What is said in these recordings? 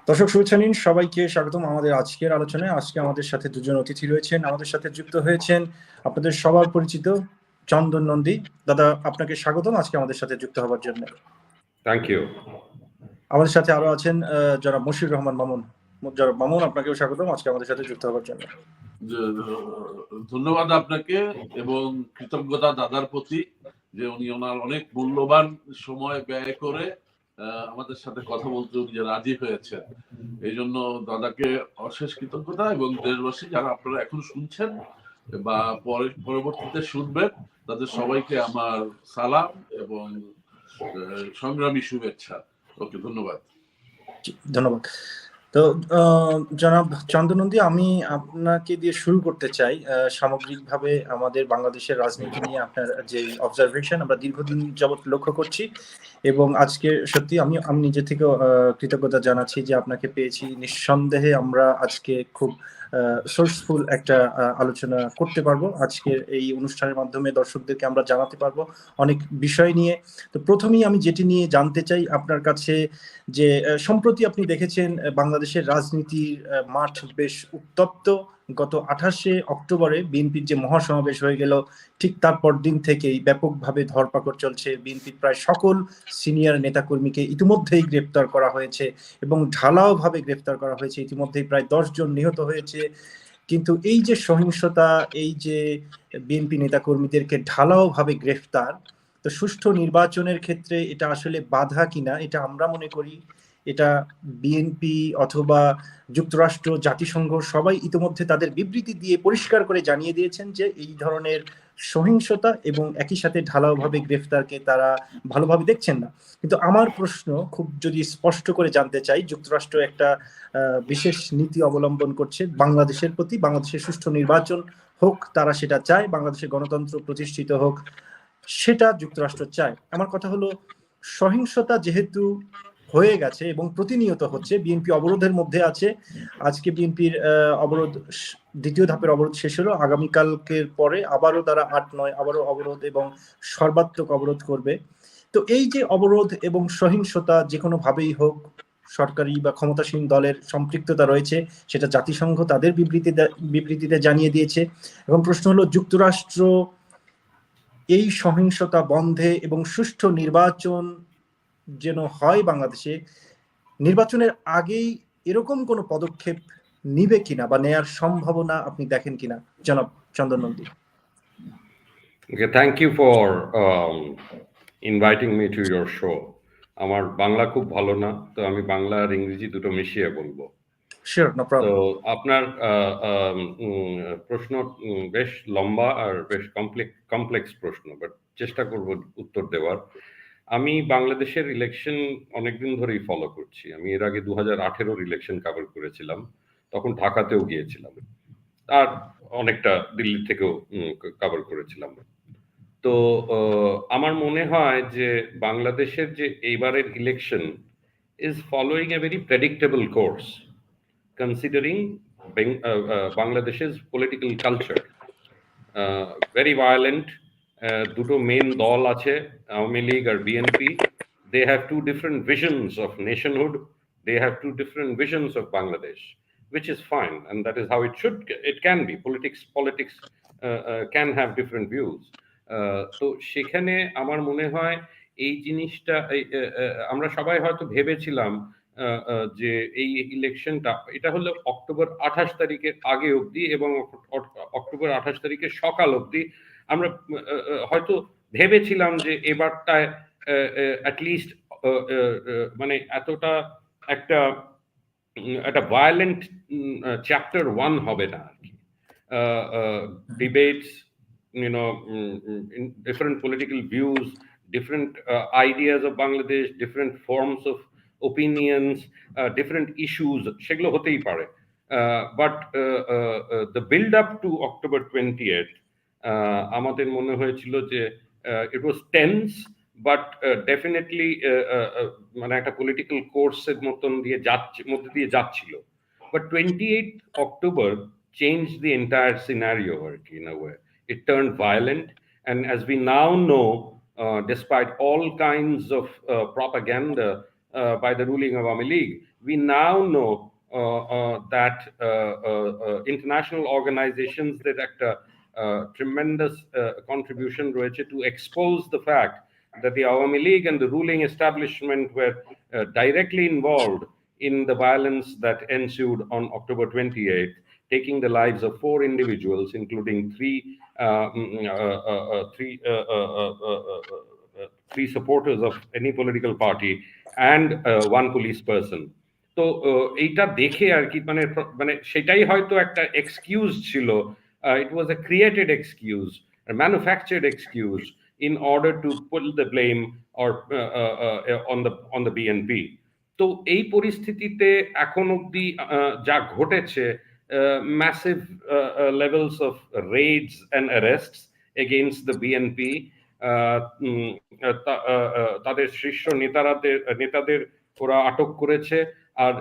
দর্শক শুভেচ্ছা নিন, সবাইকে স্বাগতম আমাদের আজকের আলোচনায়। আজকে আমাদের সাথে দুজন অতিথি রয়েছেন, আমাদের সাথে যুক্ত হয়েছেন আপনাদের সবার পরিচিত চন্দন নন্দী। দাদা, আপনাকে স্বাগতম আজকে আমাদের সাথে যুক্ত হওয়ার জন্য। Thank you. আমাদের সাথে আরো আছেন জনাব মশিউর রহমান মামুন। জনাব মামুন, আপনাকেও স্বাগতম আজকে আমাদের সাথে যুক্ত হওয়ার জন্য। ধন্যবাদ আপনাকে এবং কৃতজ্ঞতা দাদার প্রতি যে উনি ওনার অনেক মূল্যবান সময় ব্যয় করে আমাদের সাথে কথা বলতে উনি রাজি হয়েছেন। এই জন্য দাদাকে অশেষ কৃতজ্ঞতা, এবং দেশবাসী যারা আপনারা এখন শুনছেন বা পরবর্তীতে শুনবেন তাদের সবাইকে আমার সালাম এবং সংগ্রামী শুভেচ্ছা। ওকে, ধন্যবাদ। ধন্যবাদ। তো জনাব চন্দ্রনন্দী, আমি আপনাকে দিয়ে শুরু করতে চাই। সামগ্রিকভাবে আমাদের বাংলাদেশের রাজনীতি নিয়ে আপনার যে অবজারভেশন আমরা দীর্ঘদিন যাবৎ লক্ষ্য করছি, এবং আজকে সত্যি আমি নিজে থেকেও কৃতজ্ঞতা জানাচ্ছি যে আপনাকে পেয়েছি। নিঃসন্দেহে আমরা আজকে খুব সোর্সফুল একটা আলোচনা করতে পারবো। আজকের এই অনুষ্ঠানের মাধ্যমে দর্শকদেরকে আমরা জানাতে পারবো অনেক বিষয় নিয়ে। তো প্রথমেই আমি যেটি নিয়ে জানতে চাই আপনার কাছে, যে সম্প্রতি আপনি দেখেছেন বাংলাদেশের রাজনীতির মাঠ বেশ উত্তপ্ত। গত 28শে অক্টোবরে বিএনপির যে মহাসমাবেশ হয়ে গেল, ঠিক তারপর দিন থেকেই ব্যাপকভাবে ধরপাকড় চলছে। বিএনপির প্রায় সকল সিনিয়র নেতাকর্মীকে ইতিমধ্যেই গ্রেপ্তার করা হয়েছে এবং ঢালাওভাবে গ্রেপ্তার করা হয়েছে। ইতিমধ্যেই প্রায় 10 জন নিহত হয়েছে। কিন্তু এই যে সহিংসতা, এই যে বিএনপি নেতাকর্মীদেরকে ঢালাওভাবে গ্রেফতার, তো সুষ্ঠু নির্বাচনের ক্ষেত্রে এটা আসলে বাধা কিনা, এটা আমরা মনে করি এটা বিএনপি অথবা যুক্তরাষ্ট্র, জাতিসংঘ সবাই ইতিমধ্যে তাদের বিবৃতি দিয়ে পরিষ্কার করে জানিয়ে দিয়েছেন যে এই ধরনের সহিংসতা এবং একই সাথে ঢালাওভাবে গ্রেফতারকে তারা ভালোভাবে দেখছেন না। কিন্তু আমার প্রশ্ন খুব যদি স্পষ্ট করে জানতে চাই, যুক্তরাষ্ট্র একটা বিশেষ নীতি অবলম্বন করছে বাংলাদেশের প্রতি। বাংলাদেশের সুষ্ঠু নির্বাচন হোক, তারা সেটা চায়, বাংলাদেশের গণতন্ত্র প্রতিষ্ঠিত হোক, সেটা যুক্তরাষ্ট্র চায়। আমার কথা হলো, সহিংসতা যেহেতু হয়ে গেছে এবং প্রতিনিয়ত হচ্ছে, বিএনপি অবরোধের মধ্যে আছে। আজকে বিএনপির অবরোধ, দ্বিতীয় ধাপের অবরোধ শেষ হলো। আগামীকালকের পরে আবারও তারা 8-9 আবারও অবরোধ এবং সর্বাত্মক অবরোধ করবে। তো এই যে অবরোধ এবং সহিংসতা যে কোনো ভাবেই হোক, সরকারি বা ক্ষমতাসীন দলের সম্পৃক্ততা রয়েছে, সেটা জাতিসংঘ তাদের বিবৃতিতে জানিয়ে দিয়েছে। এবং প্রশ্ন হলো, যুক্তরাষ্ট্র এই সহিংসতা বন্ধে এবং সুষ্ঠু নির্বাচন যেন হয় বাংলাদেশে, নির্বাচনের আগেই এরকম কোনো পদক্ষেপ নিবে কিনা বা নেয়ার সম্ভাবনা আপনি দেখেন কিনা, জনাব চন্দন Nandi? Okay, thank you for inviting me to your show. আমার বাংলা খুব ভালো না, তো আমি বাংলা আর ইংরেজি দুটো মিশিয়ে বলবো। Sure, no problem. তো আপনার প্রশ্ন বেশ লম্বা আর বেশ কমপ্লেক্স প্রশ্ন, বাট চেষ্টা করব উত্তর দেওয়ার। আমি বাংলাদেশের ইলেকশন অনেকদিন ধরেই ফলো করছি। আমি এর আগে 2018 ইলেকশন কভার করেছিলাম, তখন ঢাকাতেও গিয়েছিলাম, আর অনেকটা দিল্লি থেকেও কভার করেছিলাম। তো আমার মনে হয় যে বাংলাদেশের যে এইবারের election is following a very predictable course considering Bangladesh's political culture. Very violent. দুটো মেন দল আছে, আওয়ামী লীগ আর BNP. They have two different visions of nationhood. They have two different visions of Bangladesh, which is fine, and that is how it can be. Politics can have different views. তো সেখানে আমার মনে হয় এই জিনিসটা, আমরা সবাই হয়তো ভেবেছিলাম যে এই ইলেকশনটা, এটা হলো অক্টোবর 28 তারিখের আগে অবধি এবং অক্টোবর 28 তারিখের সকাল অবধি আমরা হয়তো ভেবেছিলাম যে এবারটায় অ্যাটলিস্ট মানে এতটা একটা ভায়োলেন্ট চ্যাপ্টার 1 হবে না আর কি। Debates, different political views, different ideas of Bangladesh, different forms of opinions, different issues, সেগুলো হতেই পারে। But the build up to October 20th, আমাদের মনে হয়েছিল যে it was tense, but definitely মানে একটা পলিটিক্যাল কোর্সের মধ্যে দিয়ে যাচ্ছিল। But 28th October changed the entire scenario in a way. It turned violent, and as we now know, despite all kinds of propaganda, by the ruling Awami League. We now know that international organizations that একটা tremendous contribution রয়েছে to expose the fact that the Awami League and the ruling establishment were directly involved in the violence that ensued on October 28th, taking the lives of 4 individuals, including three supporters of any political party and 1 police person. তো এইটা দেখে আর কি মানে সেটাই হয়তো একটা excuse ছিল. It was a created excuse, a manufactured excuse in order to put the blame or on the BNP. তো এই পরিস্থিতিতে এখন অবধি যা ঘটেছে, massive levels of raids and arrests against the BNP, তাদের শীর্ষ নেতাদের ওরা আটক করেছে, আর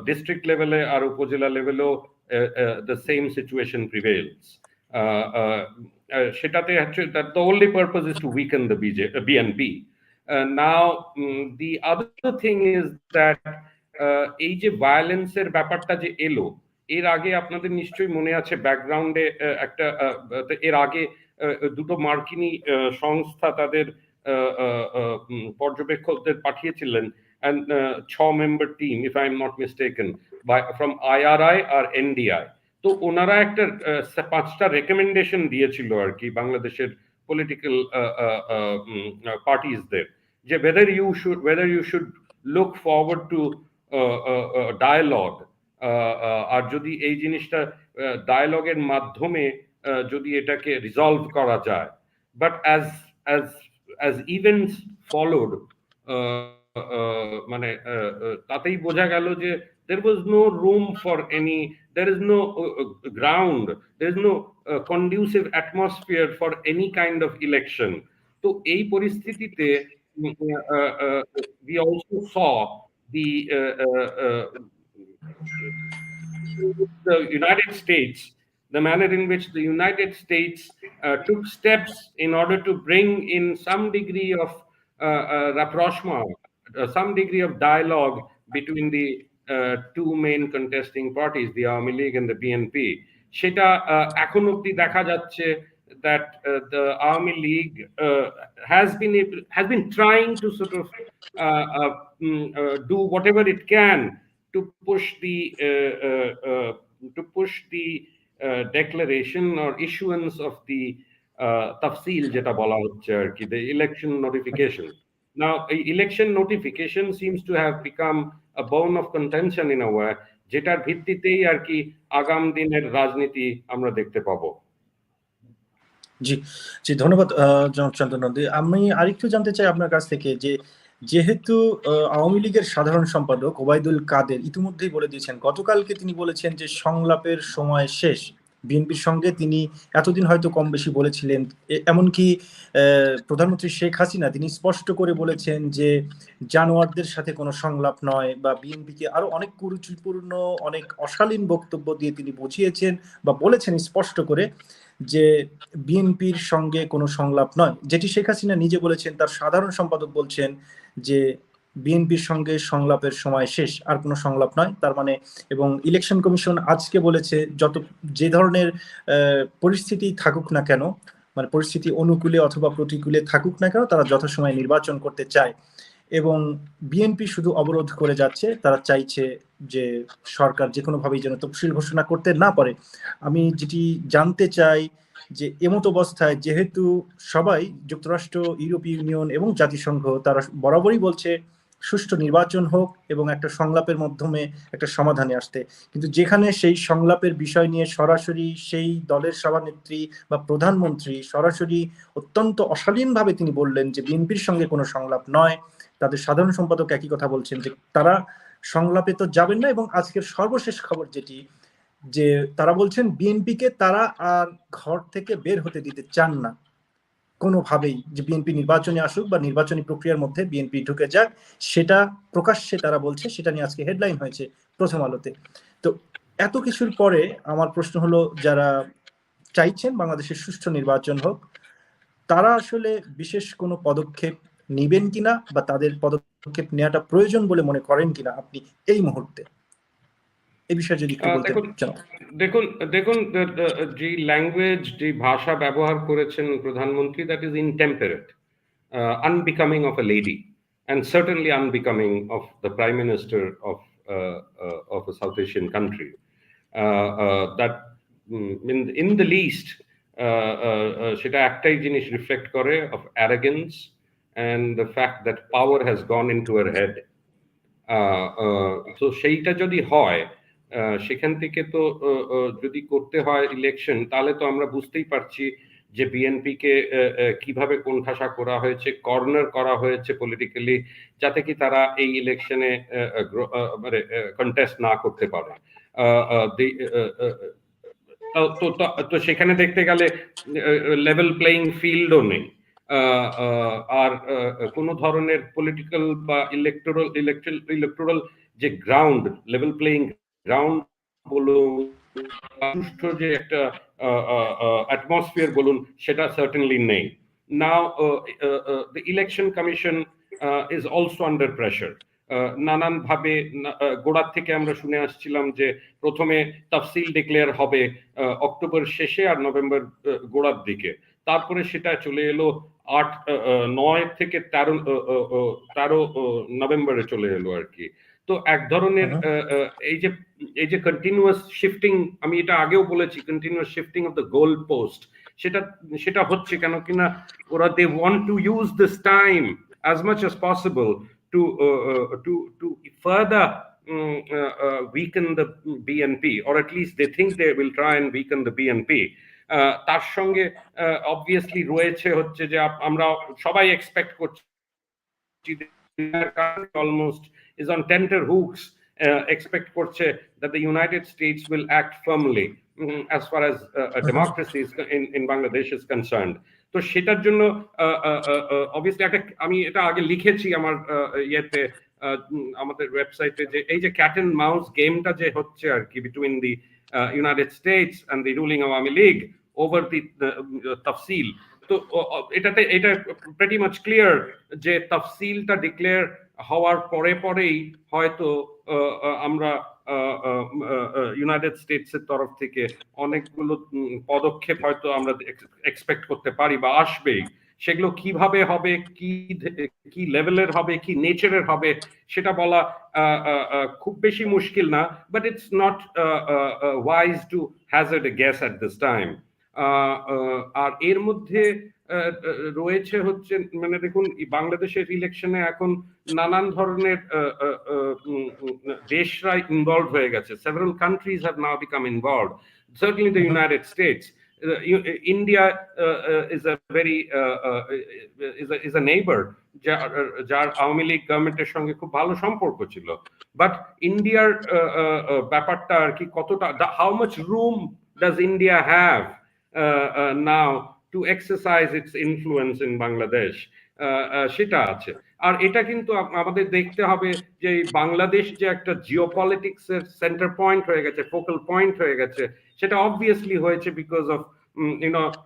ডিস্ট্রিক্ট লেভেলে আর উপজেলা লেভেলেও the same situation prevails. সেটাতে the only purpose is to weaken the BNP. Now the other thing is that এই যে ভায়োলেন্সের ব্যাপারটা যে এলো, এর আগে আপনাদের নিশ্চয়ই মনে আছে ব্যাকগ্রাউন্ডে একটা এর আগে দুটো মার্কিনী সংস্থা তাদের পর্যবেক্ষকদের পাঠিয়েছিলেন, and 6 member team, if I am not mistaken, from IRI or NDI. তো ওনারা একটা 5টা রেকমেন্ডেশন দিয়েছিল আর কি বাংলাদেশের পলিটিক্যাল পার্টিসদের, যে whether you should look forward to dialogue, আর যদি এই জিনিসটা ডায়ালগের মাধ্যমে যদি এটাকে রিজলভ করা যায়. বাট as events followed, মানে তাতেই বোঝা গেল যে there was no room for any, there is no ground, there is no conducive atmosphere for any kind of election. তো এই পরিস্থিতিতে we also saw the United States, the manner in which the United States took steps in order to bring in some degree of rapprochement, some degree of dialogue between the 2 main contesting parties, the Awami League and the BNP. সেটা এখন অবধি দেখা যাচ্ছে that the Awami League has been trying to sort of do whatever it can to push the declaration or issuance of the tafsil jeta bola hocche ar ki, the election notification. Now election notification seems to have become a bone of contention in a way, যেটার ভিত্তিতেই আর কি আগাম দিনের রাজনীতি আমরা দেখতে পাবো. জি জি, ধন্যবাদ জনাব চন্দন নন্দী। আমি আরেকটু জানতে চাই আপনার কাছ থেকে যে যেহেতু আওয়ামী লীগের সাধারণ সম্পাদক ওবায়দুল কাদের ইতিমধ্যেই বলে দিয়েছেন, গতকালকে তিনি বলেছেন যে সংলাপের সময় শেষ। বিএনপির সঙ্গে তিনি এতদিন হয়তো কম বেশি বলেছিলেন, এমনকি প্রধানমন্ত্রী শেখ হাসিনা তিনি স্পষ্ট করে বলেছেন যে জানোয়ারদের সাথে কোনো সংলাপ নয়, বা বিএনপিকে আরো অনেক কুরুচিপূর্ণ অনেক অশালীন বক্তব্য দিয়ে তিনি বুঝিয়েছেন বা বলেছেন স্পষ্ট করে যে বিএনপির সঙ্গে কোনো সংলাপ নয়, যেটি শেখ হাসিনা নিজে বলেছেন। তার সাধারণ সম্পাদক বলছেন যে বিএনপির সঙ্গে সংলাপের সময় শেষ, আর কোনো সংলাপ নয়। তার মানে, এবং ইলেকশন কমিশন আজকে বলেছে যে ধরনের পরিস্থিতি থাকুক না কেন, মানে পরিস্থিতি অনুকূলে অথবা প্রতিকূলে থাকুক না কেন, তারা যথাসময়ে নির্বাচন করতে চায়, এবং বিএনপি শুধু অবরোধ করে যাচ্ছে। তারা চাইছে যে সরকার যে কোনোভাবেই যেন তফসিল ঘোষণা করতে না পারে। আমি যেটি জানতে চাই যে এমত অবস্থায় যেহেতু সবাই, যুক্তরাষ্ট্র, ইউরোপীয় ইউনিয়ন এবং জাতিসংঘ, তারা বরাবরই বলছে সুষ্ঠু নির্বাচন হোক এবং একটা সংলাপের মাধ্যমে একটা সমাধানে আসতে, কিন্তু যেখানে সেই সংলাপের বিষয় নিয়ে সরাসরি সেই দলের সভানেত্রী বা প্রধানমন্ত্রী সরাসরি অত্যন্ত অশালীনভাবে তিনি বললেন যে বিএনপির সঙ্গে কোনো সংলাপ নয়, তাদের সাধারণ সম্পাদক একই কথা বলছেন যে তারা সংলাপে তো যাবেন না, এবং আজকের সর্বশেষ খবর যেটি, যে তারা বলছেন বিএনপিকে তারা আর ঘর থেকে বের হতে দিতে চান না কোনোভাবেই, যে বিএনপি নির্বাচনে আসুক বা নির্বাচনী প্রক্রিয়ার মধ্যে বিএনপি ঢুকে যাক, সেটা প্রকাশ্যে তারা বলছে। সেটা নিয়ে আজকে হেডলাইন হয়েছে প্রথম আলোতে। তো এত কিছুর পরে আমার প্রশ্ন হলো, যারা চাইছেন বাংলাদেশের সুষ্ঠু নির্বাচন হোক, তারা আসলে বিশেষ কোনো পদক্ষেপ নিবেন কিনা, বা তাদের পদক্ষেপ পদক্ষেপ নেওয়াটা প্রয়োজন বলে মনে করেন কিনা আপনি এই মুহূর্তে, এই বিষয়ে যদি একটু বলতেন। দেখুন দেখুন যে ল্যাঙ্গুয়েজ, যে ভাষা ব্যবহার করেছেন প্রধানমন্ত্রী, that is intemperate, unbecoming of a lady, and certainly unbecoming of the Prime Minister of a South Asian country. That in the least সেটা একটাই জিনিস রিফ্লেক্ট করে, of arrogance and the fact that power has gone into her head. তো সেইটা যদি হয়, সেখান থেকে তো যদি করতে হয় ইলেকশন, তাহলে তো আমরা বুঝতেই পারছি যে বিএনপিকে কিভাবে কোণঠাসা করা হয়েছে, কর্নার করা হয়েছে পলিটিক্যালি, যাতে কি তারা এই ইলেকশনে মানে কন্টেস্ট না করতে পারে। তো সেখানে দেখতে গেলে লেভেল প্লেইং ফিল্ডও নেই, আর কোনো ধরনের পলিটিক্যাল বা ইলেকট্রাল যে গ্রাউন্ড, লেভেল প্লেইং গ্রাউন্ড বলুন, সুষ্ঠু যে একটা অ্যাটমসফিয়ার বলুন, সেটা সার্টেনলি নেই। Now the election commission is also under pressure. নানান ভাবে গোড়ার থেকে আমরা শুনে আসছিলাম যে প্রথমে তফসিল ডিক্লেয়ার হবে অক্টোবর শেষে আর নভেম্বর গোড়ার দিকে, তারপরে সেটা চলে এলো 9 থেকে 13 নভেম্বরে চলে এলো আর কি। তো এক ধরনের এই যে কন্টিনিউয়াস শিফটিং, আমি এটা আগেও বলেছি, continuous shifting of the goal post, সেটা হচ্ছে কেন কিনা ওরা they want to use this time as much as possible to further weaken the BNP, or at least they think they will try and weaken the BNP. তার সঙ্গে obviously রয়েছে হচ্ছে যে আমরা সবাই এক্সপেক্ট করছি almost is on tenter hooks, expect করছে that the United States will act firmly as far as democracy in Bangladesh is concerned. তো সেটার জন্য অবভিয়াসলি আমি এটা আগে লিখেছি আমার ইয়েতে, আমাদের ওয়েবসাইটে, যে এই যে ক্যাট এন্ড মাউস গেমটা যে হচ্ছে আর কি between the United States and the ruling Awami League over the তফসিল। তো এটা প্রেটি মাচ ক্লিয়ার যে তফসিলটা ডিক্লেয়ার হওয়ার পরেই হয়তো আমরা ইউনাইটেড স্টেটসের তরফ থেকে অনেকগুলো পদক্ষেপ হয়তো আমরা এক্সপেক্ট করতে পারি বা আসবেই। সেগুলো কিভাবে হবে, কি লেভেলের হবে, কি নেচারের হবে, সেটা বলা খুব বেশি মুশকিল না, but it's not wise to hazard a guess at this time. আর এর মধ্যে রয়েছে হচ্ছে, মানে দেখুন বাংলাদেশের ইলেকশনে এখন নানান ধরনের দেশরা ইনভলভ হয়ে গেছে। several countries have now become involved, certainly the United States. India is a very is a neighbor যার আওয়ামী লীগ গভর্নমেন্টের সঙ্গে খুব ভালো সম্পর্ক ছিল, বাট ইন্ডিয়ার ব্যাপারটা আর কি কতটা, how much room does India have now to exercise its influence in Bangladesh, সেটা আছে। আর এটা কিন্তু আমাদের দেখতে হবে যে বাংলাদেশ যে একটা জিওপলিটিক্স এর সেন্টার পয়েন্ট হয়ে গেছে, ফোকাল পয়েন্ট হয়ে গেছে, সেটা অবভিয়াসলি হয়েছে because of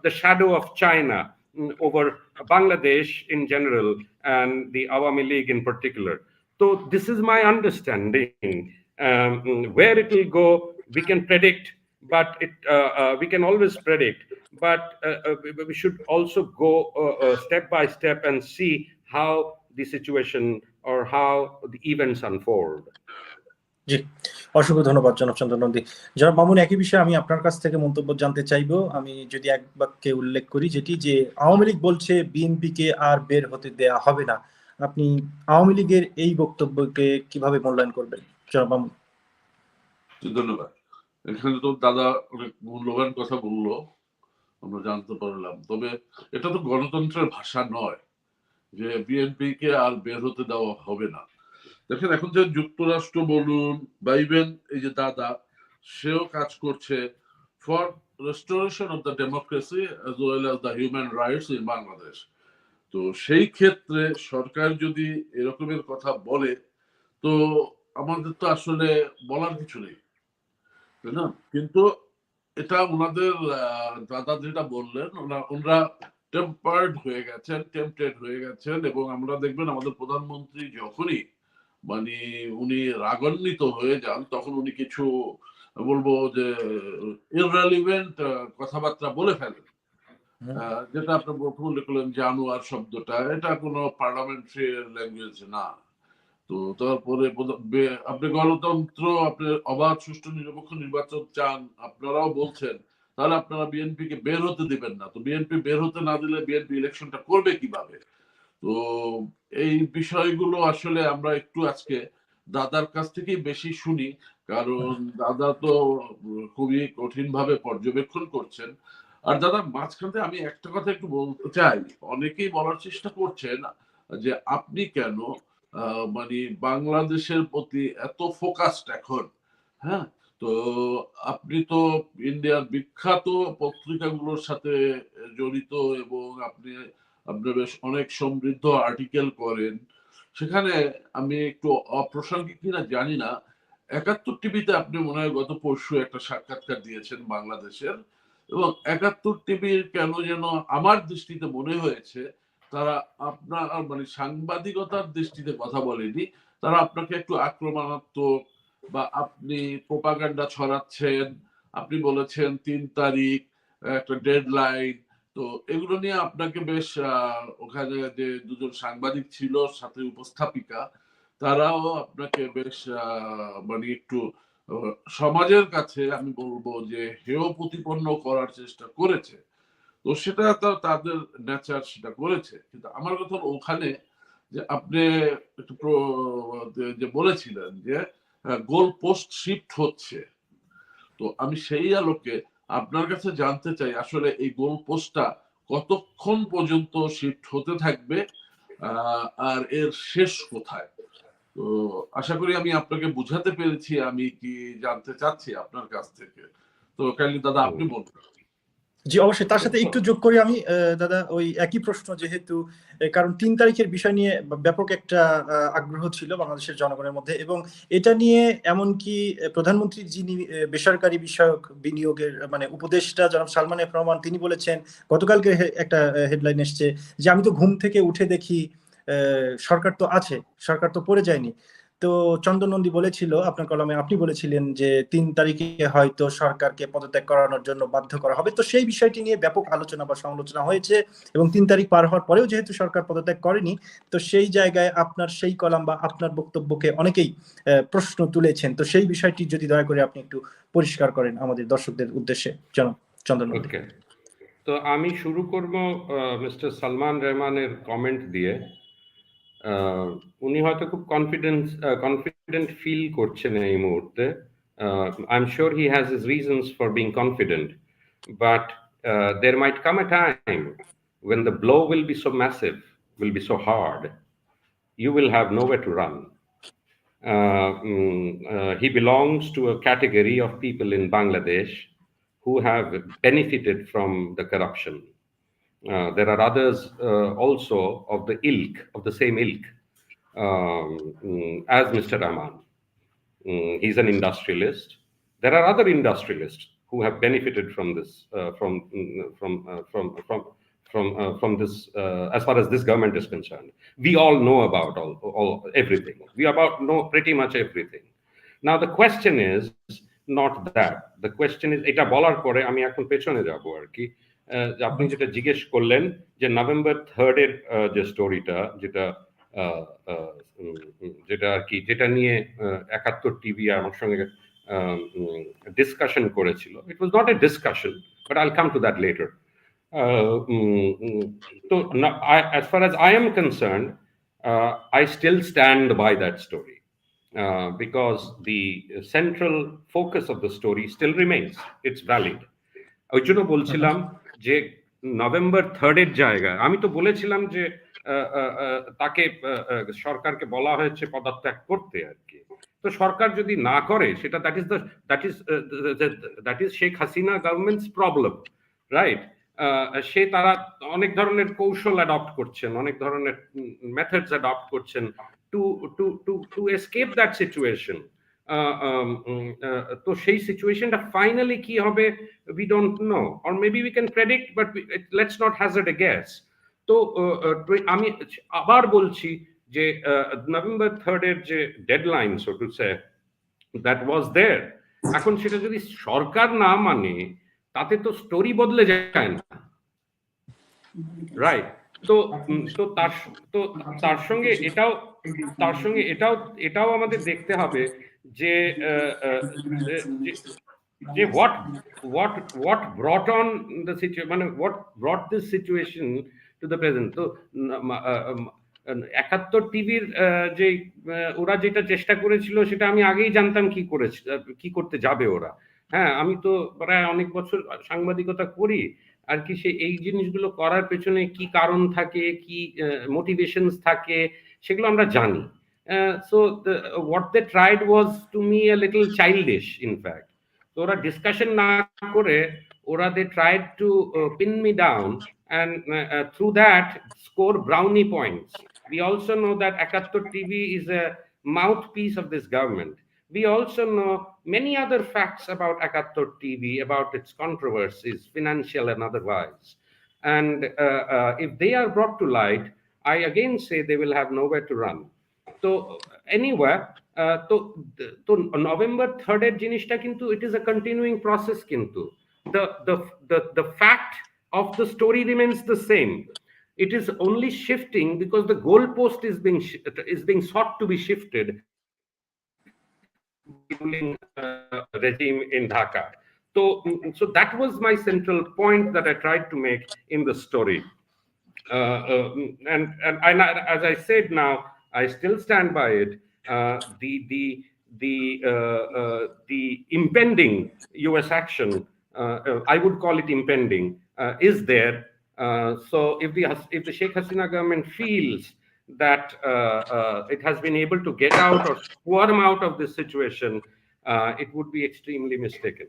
the shadow of China over Bangladesh in general and the Awami League in particular. So this is my understanding. Where it will go, we can predict, but we can always predict, but we should also go step by step and see how the situation or how the events unfold. জি, অসংখ্য ধন্যবাদ জনাব চন্দ্র নন্দী। জনাব মামুন, একই বিষয়ে আমি আপনার কাছ থেকে মন্তব্য জানতে চাইবো। আমি যদি এক বাক্যে উল্লেখ করি, যেটি যে আওয়ামী লীগ বলছে বিএনপিকে আর বের হতে দেয়া হবে না, আপনি আওয়ামী লীগের এই বক্তব্যকে কিভাবে মূল্যায়ন করবেন জনাব মামুন? ধন্যবাদ। এখানে তো দাদা অনেক মূল্যবান কথা বললো, আমরা জানতে পারলাম। তবে এটা তো গণতন্ত্রের ভাষা নয় যে বিএনপি কে আর বের হতে দেওয়া হবে না। দেখেন এখন যে যুক্তরাষ্ট্র বলুন বা ইভেন এই যে দাদা, সেও কাজ করছে for restoration of the democracy as well as the human rights in Bangladesh. তো সেই ক্ষেত্রে সরকার যদি এরকমের কথা বলে, তো আমাদের তো আসলে বলার কিছু নেই, তাই না? কিন্তু এটা ওনাদের দাদা যেটা বললেন, ওনারা টেম্পার্ড হয়ে গেছেন, টেম্পটেড হয়ে গেছেন। এবং আমরা দেখবেন আমাদের প্রধানমন্ত্রী যখনই মানে উনি রাগান্বিত হয়ে যান, তখন উনি কিছু বলবো যে ইররেলিভেন্ট কথাবার্তা বলে ফেলেন। যেটা আপনি প্রথম উল্লেখ করলেন জানোয়ার শব্দটা, এটা কোনো পার্লামেন্টারি ল্যাঙ্গুয়েজ না। তো তারপরে আপনি গণতন্ত্র, আপনি অবাধ সুষ্ঠু নিরপেক্ষ নির্বাচন চান, আপনারাও বলছেন, তাহলে আপনারা বিএনপি কে বের হতে দিবেন না। তো বিএনপি বের হতে না দিলে বিএনপি ইলেকশনটা করবে কিভাবে? তো এই বিষয়গুলো আসলে আমরা একটু আজকে দাদার কাছ থেকেই বেশি শুনি, কারণ দাদা তো খুবই কঠিন ভাবে পর্যবেক্ষণ করছেন। আর দাদা মাঝখান থেকে আমি একটা কথা একটু বলতে চাই, অনেকেই বলার চেষ্টা করছেন যে আপনি কেন মানে বাংলাদেশের প্রতি এত ফোকাসড এখন। হ্যাঁ, তো আপনি তো ইন্ডিয়ার বিখ্যাত পত্রিকাগুলোর সাথে জড়িত, এবং আপনি আপনার বেশ অনেক সমৃদ্ধ আর্টিকেল করেন সেখানে। আমি একটু অপ্রাসঙ্গিক কিনা জানি না, ৭১ টিভিতে আপনি মনে হয় গত পরশু একটা সাক্ষাৎকার দিয়েছেন বাংলাদেশের, এবং ৭১ টিভির কেন যেন আমার দৃষ্টিতে মনে হয়েছে তারা আপনার মানে সাংবাদিকতার দৃষ্টিতে কথা বলেনি, তারা আপনাকে একটু আক্রমণাত্মক, বা আপনি প্রোপাগান্ডা ছড়াচ্ছেন, আপনি বলেছেন ৩ তারিখ একটা ডেডলাইন। তো এগুলো নিয়ে আপনাকে বেশ ওখানে যে দুজন সাংবাদিক ছিল সাথে উপস্থাপিকা, তারাও আপনাকে বেশ মানে একটু সমাজের কাছে আমি বলবো যে হেয় প্রতিপন্ন করার চেষ্টা করেছে। তো সেটা তো তাদের নেচার, সেটা করেছে। কিন্তু আমার কথা হলো ওখানে যে আপনি একটু যে বলেছিলেন যে গোল পোস্ট শিফট হচ্ছে। তো আমি সেই আলোকে আপনার কাছে জানতে চাই আসলে এই গোল পোস্টটা কতক্ষণ পর্যন্ত শিফট হতে থাকবে, আর এর শেষ কোথায়? তো আশা করি আমি আপনাকে বুঝাতে পেরেছি আমি কি জানতে চাচ্ছি আপনার কাছ থেকে। তো কাইন্ডলি দাদা আপনি বলুন। জি অবশ্যই, তার সাথে একটু যোগ করি আমি দাদা, ওই একই প্রশ্ন, যেহেতু কারণ ৩ তারিখের বিষয় নিয়ে ব্যাপক একটা আগ্রহ ছিল বাংলাদেশের জনগণের মধ্যে, এবং এটা নিয়ে এমনকি প্রধানমন্ত্রী যিনি বেসরকারি বিষয়ক বিনিয়োগের মানে উপদেষ্টা জনাব সালমান এফ রহমান, তিনি বলেছেন, গতকালকে একটা হেডলাইন এসছে যে আমি তো ঘুম থেকে উঠে দেখি সরকার তো আছে, সরকার তো পড়ে যায়নি। তো চন্দন নন্দী বলেছিল, আপনার কলমে আপনি বলেছিলেন যে ৩ তারিখে হয়তো সরকারকে পদত্যাগ করানোর জন্য বাধ্য করা হবে। তো সেই বিষয়টি নিয়ে ব্যাপক আলোচনা বা সমালোচনা হয়েছে, এবং ৩ তারিখ পার হওয়ার পরেও যেহেতু সরকার পদত্যাগ করেনি, তো সেই জায়গায় আপনার সেই কলাম বা আপনার বক্তব্যকে অনেকেই প্রশ্ন তুলেছেন। তো সেই বিষয়টি যদি দয়া করে আপনি একটু পরিষ্কার করেন আমাদের দর্শকদের উদ্দেশ্যে, চন্দন নন্দী। ওকে, তো আমি শুরু করব মিস্টার সালমান রহমানের কমেন্ট দিয়ে। উনি হয়তো খুব কনফিডেন্ট ফিল করছেন এই মুহূর্তে। I am sure he has his reasons for being confident, but there might come a time when the blow will be so massive, will be so hard, you will have nowhere to run. He belongs to a category of people in Bangladesh who have benefited from the corruption. There are others also of the ilk, of the same ilk, as Mr. Rahman. He's an industrialist. There are other industrialists who have benefited from this, from this, as far as this government is concerned. We all know about everything. We know pretty much everything. Now the question is not that. The question is, এটা বলার পরে আমি এখন পেছনে যাব আর কি। আপনি যেটা জিজ্ঞেস করলেন যে নভেম্বর 3 যে স্টোরিটা, যেটা আর কি, যেটা নিয়ে ৭১ টিভি আমার সঙ্গে ডিসকাশন করেছিল। It was not a discussion, but I'll come to that later. So, as far as I am concerned, I still stand by that story, because the central focus of the story still remains. It's valid. ওই জন্য বলছিলাম যে November 3 জায়গায় আমি তো বলেছিলাম যে তাকে সরকারকে বলা হয়েছে পদত্যাগ করতে আর কি। তো সরকার যদি না করে, সেটা that is Sheikh Hasina government's problem, right? তারা অনেক ধরনের কৌশল অ্যাডপ্ট করছেন, অনেক ধরনের মেথডস অ্যাডপ্ট করছেন টু এসকেপ দ্যাট সিচুয়েশন। তো সেই সিচুয়েশনটা ফাইনালি কি হবে we don't know, or maybe we can predict, but let's not hazard a guess. তো আমি আবার বলছি যে নভেম্বর 3rd এর যে deadline, so to say, that was there. এখন সেটা যদি সরকার না মানে, তাতে তো স্টোরি বদলে যায় না, রাইট? তো তো তার তো তার সঙ্গে এটাও আমাদের দেখতে হবে যে যে what brought on the situation, মানে what brought this situation to the present. তো 71 টিভির যে ওরা যেটা চেষ্টা করেছিল, সেটা আমি আগেই জানতাম কি করতে যাবে ওরা। হ্যাঁ, আমি তো প্রায় অনেক বছর সাংবাদিকতা করি, আর কি সে এই জিনিসগুলো করার পেছনে কি কারণ থাকে, কি মোটিভেশনস থাকে, সেগুলো আমরা জানি। So what they tried was to me a little childish, in fact. So ওরা ডিসকাশন না করে they tried to pin me down, and through that score brownie points. We also know that 71 TV is a mouthpiece of this government. We also know many other facts about 71 TV, about its controversies, financial and otherwise. And if they are brought to light, I again say they will have nowhere to run. So anyway, তো November 3rd এর জিনিসটা কিন্তু it is a continuing process, কিন্তু the fact of the story remains the same. It is only shifting because the goalpost is being sought to be shifted ruling regime in Dhaka. So that was my central point that I tried to make in the story. And as I said now, I still stand by it. The impending U.S. action, I would call it impending, is there. So if the Sheikh Hasina government feels that it has been able to get out or squirm out of this situation, it would be extremely mistaken.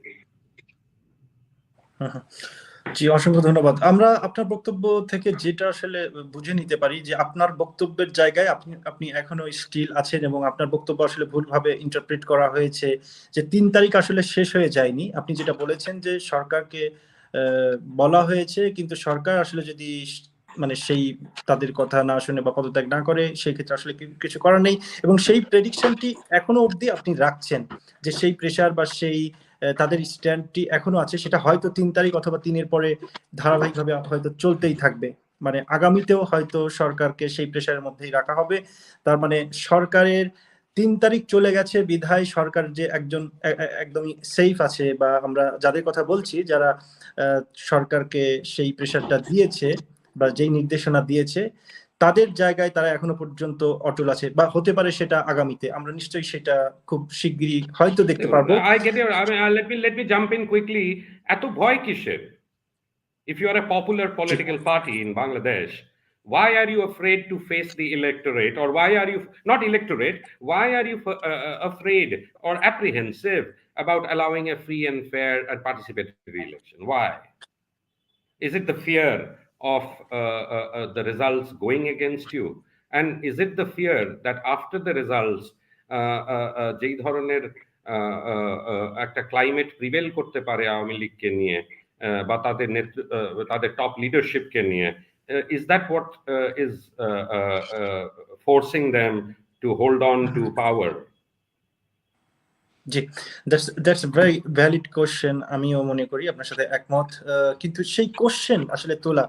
জি, অসংখ্য ধন্যবাদ। আমরা আপনার বক্তব্য থেকে যেটা আসলে বুঝে নিতে পারি যে আপনার বক্তব্যের জায়গায় আপনি এখনো স্টিল আছেন, এবং আপনার বক্তব্য আসলে ভুলভাবে ইন্টারপ্রেট করা হয়েছে যে 3 তারিখ আসলে শেষ হয়ে যায়নি। আপনি যেটা বলেছেন যে সরকারকে বলা হয়েছে, কিন্তু সরকার আসলে যদি মানে সেই তাদের কথা না শুনে বা পদত্যাগ না করে, সেই ক্ষেত্রে আসলে কিছু করার নেই, এবং সেই প্রেডিকশনটি এখনো অবধি আপনি রাখছেন যে সেই প্রেসার বা সেই তাদের স্ট্যান্ডটি এখনো আছে, সেটা হয়তো 3 তারিখ অথবা 3-এর পরে ধারাবাহিকভাবে হয়তো চলতেই থাকবে। মানে আগামীতেও হয়তো সরকারকে সেই প্রেসারের মধ্যেই রাখা হবে। তার মানে সরকারের 3 তারিখ চলে গেছে বিধায় সরকার যে একদমই সেফ আছে, বা আমরা যাদের কথা বলছি যারা সরকারকে সেই প্রেসারটা দিয়েছে বা যেই নির্দেশনা দিয়েছে, তাদের জায়গায় তারা এখনো পর্যন্ত অটল আছে, বা হতে পারে সেটা আগামীতে আমরা নিশ্চয়ই সেটা খুব শিগগিরই হয়তো দেখতে পারবো। I get it. I mean, let me jump in quickly. এত ভয় কিসের? If you are a popular political party in Bangladesh, why are you afraid to face the electorate, or why are you not electorate? Why are you afraid or apprehensive about allowing a free and fair and participatory election? Why? Is it the fear of the results going against you? And is it the fear that after the results যেই ধরনের একটা climate prevail করতে পারে আওয়ামী লীগকে নিয়ে বা তাদের top লিডারশিপকে নিয়ে, is that what is forcing them to hold on to power? G, that's very valid question. আমিও মনে করি আপনার সাথে একমত, কিন্তু সেই কোশ্চেন আসলে তোলা,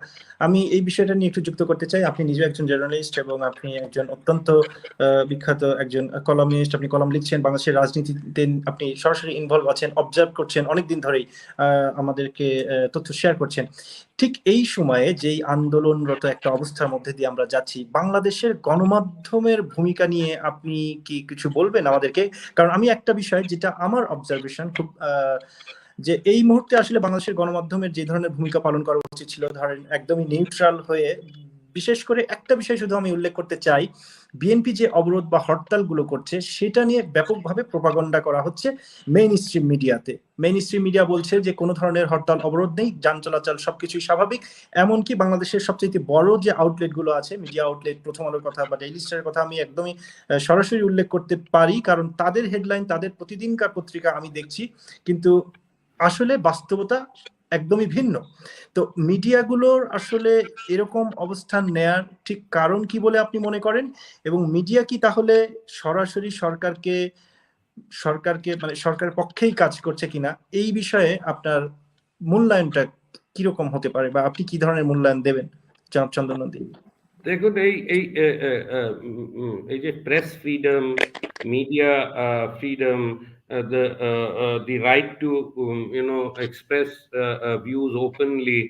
আমি এই বিষয়টা নিয়ে একটু যুক্ত করতে চাই। আপনি নিজেও একজন জার্নালিস্ট এবং আপনি একজন অত্যন্ত বিখ্যাত একজন কলামিস্ট। আপনি কলাম লিখছেন, বাংলাদেশের রাজনীতিতে আপনি সরাসরি ইনভলভ আছেন, অবজার্ভ করছেন অনেকদিন ধরেই, আমাদেরকে তথ্য শেয়ার করছেন। ঠিক এই সময়ে যেই আন্দোলনরত একটা অবস্থার মধ্যে দিয়ে আমরা যাচ্ছি, বাংলাদেশের গণমাধ্যমের ভূমিকা নিয়ে আপনি কি কিছু বলবেন আমাদেরকে? কারণ আমি একটা বিষয় যেটা আমার অবজারভেশন খুব, যে এই মুহূর্তে আসলে বাংলাদেশের গণমাধ্যমের যে ধরনের ভূমিকা পালন করা উচিত ছিল, ধরেন একদমই নিউট্রাল হয়ে, বিশেষ করে একটা বিষয় শুধু আমি উল্লেখ করতে চাই, বিএনপি যে অবরোধ বা হরতাল গুলো করছে সেটা নিয়ে ব্যাপকভাবে প্রোপাগান্ডা করা হচ্ছে মেইন স্ট্রিম মিডিয়াতে। মেইন স্ট্রিম মিডিয়া বলছে যে কোনো ধরনের হরতাল অবরোধ নেই, যান চলাচল সবকিছুই স্বাভাবিক। এমনকি বাংলাদেশের সবচেয়ে বড় যে আউটলেট গুলো আছে, মিডিয়া আউটলেট, প্রথম আলোর কথা বা ডেইলি স্টারের কথা আমি একদমই সরাসরি উল্লেখ করতে পারি, কারণ তাদের হেডলাইন, তাদের প্রতিদিনকার পত্রিকা আমি দেখছি। কিন্তু আসলে বাস্তবতা একদমই ভিন্ন। তো মিডিয়াগুলোর আসলে এরকম অবস্থান নেয়ার ঠিক কারণ কি বলে আপনি মনে করেন, এবং মিডিয়া কি তাহলে সরাসরি সরকারকে মানে সরকারের পক্ষেই কাজ করছে কিনা, এই বিষয়ে আপনার মূল্যায়নটা কিরকম হতে পারে, বা আপনি কি ধরনের মূল্যায়ন দেবেন জনাব চন্দন নন্দী? দেখুন, এই এই এই যে press freedom, media freedom, the right to express views openly,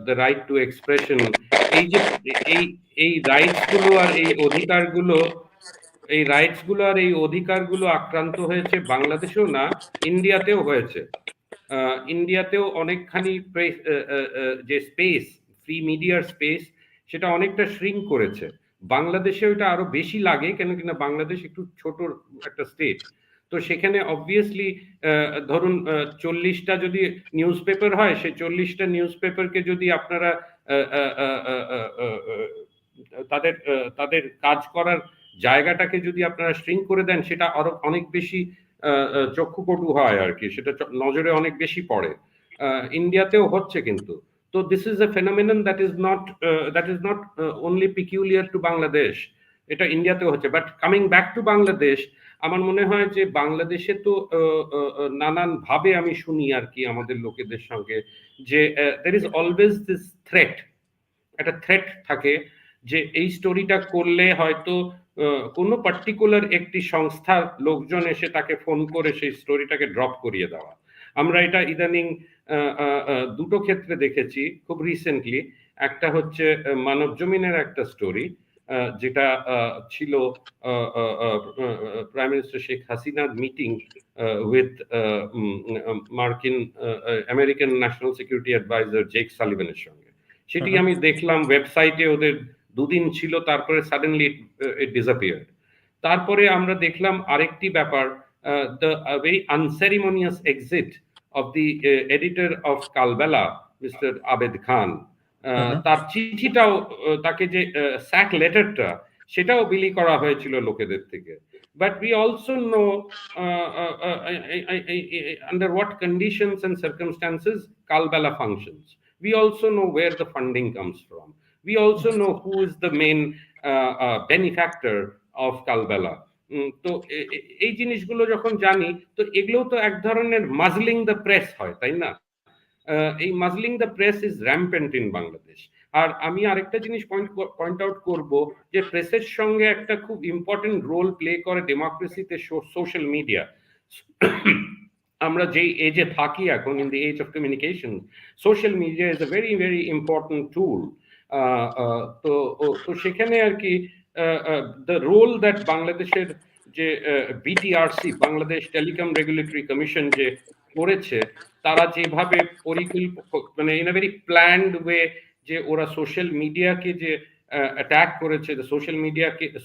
the right to expression, এই যে এই এই রাইটস গুলো আর এই অধিকারগুলো আক্রান্ত হয়েছে বাংলাদেশেও না, ইন্ডিয়াতেও হয়েছে। ইন্ডিয়াতেও অনেকখানি যে স্পেস, ফ্রি মিডিয়ার স্পেস, সেটা অনেকটা শ্রিঙ্ক করেছে। বাংলাদেশে ওটা আরো বেশি লাগে, কেন কিনা বাংলাদেশ একটু ছোট একটা স্টেট। তো সেখানে অবভিয়াসলি ধরুন 40টা যদি নিউজ পেপার হয়, সেই 40টা নিউজ পেপারকে যদি আপনারা তাদের তাদের কাজ করার জায়গাটাকে যদি আপনারা শ্রিঙ্ক করে দেন, সেটা আরো অনেক বেশি চক্ষুকটু হয় আর কি, সেটা নজরে অনেক বেশি পড়ে। ইন্ডিয়াতেও হচ্ছে কিন্তু। তো this is a phenomenon that is not only peculiar to Bangladesh, এটা ইন্ডিয়াতেও হচ্ছে। But coming back to Bangladesh, আমার মনে হয় যে বাংলাদেশে তো নানান ভাবে আমি শুনি আর কি আমাদের লোকেদের সঙ্গে, যে there is always this threat, একটা থ্রেট থাকে যে এই স্টোরিটা করলে হয়তো কোনো পার্টিকুলার একটি সংস্থার লোকজন এসে তাকে ফোন করে সেই স্টোরিটাকে ড্রপ করিয়ে দেওয়া। আমরা এটা ইদানিং দুটো ক্ষেত্রে দেখেছি খুব রিসেন্টলি। একটা হচ্ছে মানব জমিনের একটা স্টোরি, যেটা ছিল প্রাইম মিনিস্টার শেখ হাসিনার মিটিং উইথ মার্কিন American national security adviser Jake সালিভানের সঙ্গে। সেটি আমি দেখলাম ওয়েবসাইটে, ওদের দুদিন ছিল, তারপরে সাডেনলি ইট ডিসঅ্যাপিয়ার্ড। তারপরে আমরা দেখলাম আরেকটি ব্যাপার, the very unceremonious exit of the editor of Kalbela, mister Abed Khan. তার চিঠিটাও, তাকে যে স্যাক লেটারটা, সেটাও বিলি করা হয়েছিল লোকেদের থেকে। But we also know under what conditions and circumstances Kalbala functions. We also know where the funding comes from. We also know who is the main benefactor of Kalbala. তো এই জিনিসগুলো যখন জানি, তো এগুলো তো এক ধরনের মাজলিং দ্য প্রেস হয়, তাই না? এই muzzling the press is rampant in Bangladesh. আর আমি আরেকটা জিনিস পয়েন্ট আউট করব, যে প্রেসের সঙ্গে একটা খুব ইম্পর্টেন্ট রোল প্লে করে ডেমোক্রেসিতে সোশ্যাল মিডিয়া। আমরা যেই এজে থাকি এখন, in the age of communication, social media is a very very important tool. তো সেখানে আর কি দ্য রোল দ্যাট বাংলাদেশের যে BTRC, Bangladesh telecom regulatory commission যে করেছে, তারা যেভাবে মানে in a very planned way, যে ওরা সোশ্যাল মিডিয়াকে যে অ্যাটাক করেছে,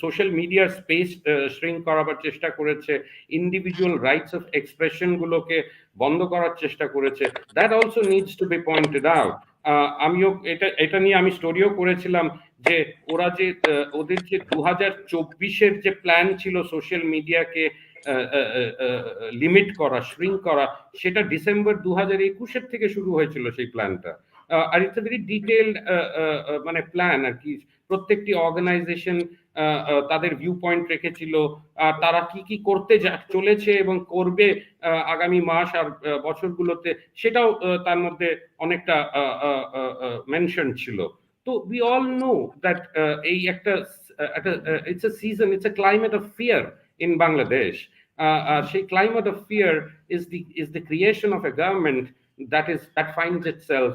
সোশ্যাল মিডিয়ার স্পেস শ্রিঙ্ক করাবার চেষ্টা করেছে, ইন্ডিভিজুয়াল রাইটস অফ এক্সপ্রেশন গুলোকে বন্ধ করার চেষ্টা করেছে, that also needs to be pointed out. আমিও এটা নিয়ে আমি স্টোরিও করেছিলাম, যে ওরা যে ওদের যে 2024-এর যে প্ল্যান ছিল সোশ্যাল মিডিয়াকে লিমিট করা, শ্রিঙ্ক করা, সেটা ডিসেম্বর 2021-এর থেকে শুরু হয়েছিল সেই প্ল্যানটা। আর ইটস এ ভেরি ডিটেইলড মানে প্ল্যান আর কি। প্রত্যেকটি অর্গানাইজেশন তাদের ভিউ পয়েন্ট রেখেছিল, তারা কি কি করতে চলেছে এবং করবে আগামী মাস আর বছরগুলোতে, সেটাও তার মধ্যে অনেকটা মেনশন ছিল। তো উই অল নো দ্যাট এই একটা it's a season, it's a climate of fear in Bangladesh. সেই climate of fear is the creation of a government that finds itself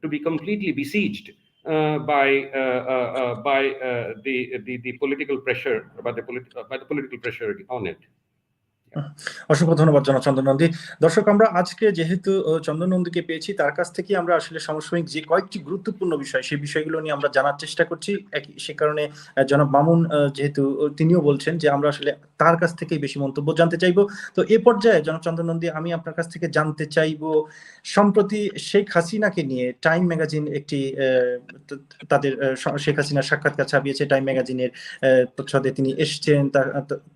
to be completely besieged by the political pressure, by the political pressure on it. অসংখ্য ধন্যবাদ জনাব চন্দন নন্দী। দর্শক, আমরা আজকে যেহেতু চন্দন নন্দীকে পেয়েছি, তার কাছ থেকে আমরা আসলে সমসাময়িক যে কয়েকটি গুরুত্বপূর্ণ বিষয়, সেই বিষয়গুলো নিয়ে আমরা জানার চেষ্টা করছি। সে কারণে জনাব মামুন যেহেতু তিনিও বলছেন যে আমরা আসলে তার কাছ থেকেই বেশি মন্তব্য জানতে চাইবো। তো এ পর্যায়ে জনাব চন্দন নন্দী, আমি আপনার কাছ থেকে জানতে চাইবো, সম্প্রতি শেখ হাসিনাকে নিয়ে টাইম ম্যাগাজিন একটি তাদের শেখ হাসিনার সাক্ষাৎকার ছাপিয়েছে টাইম ম্যাগাজিনের প্রচ্ছদে তিনি এসছেন।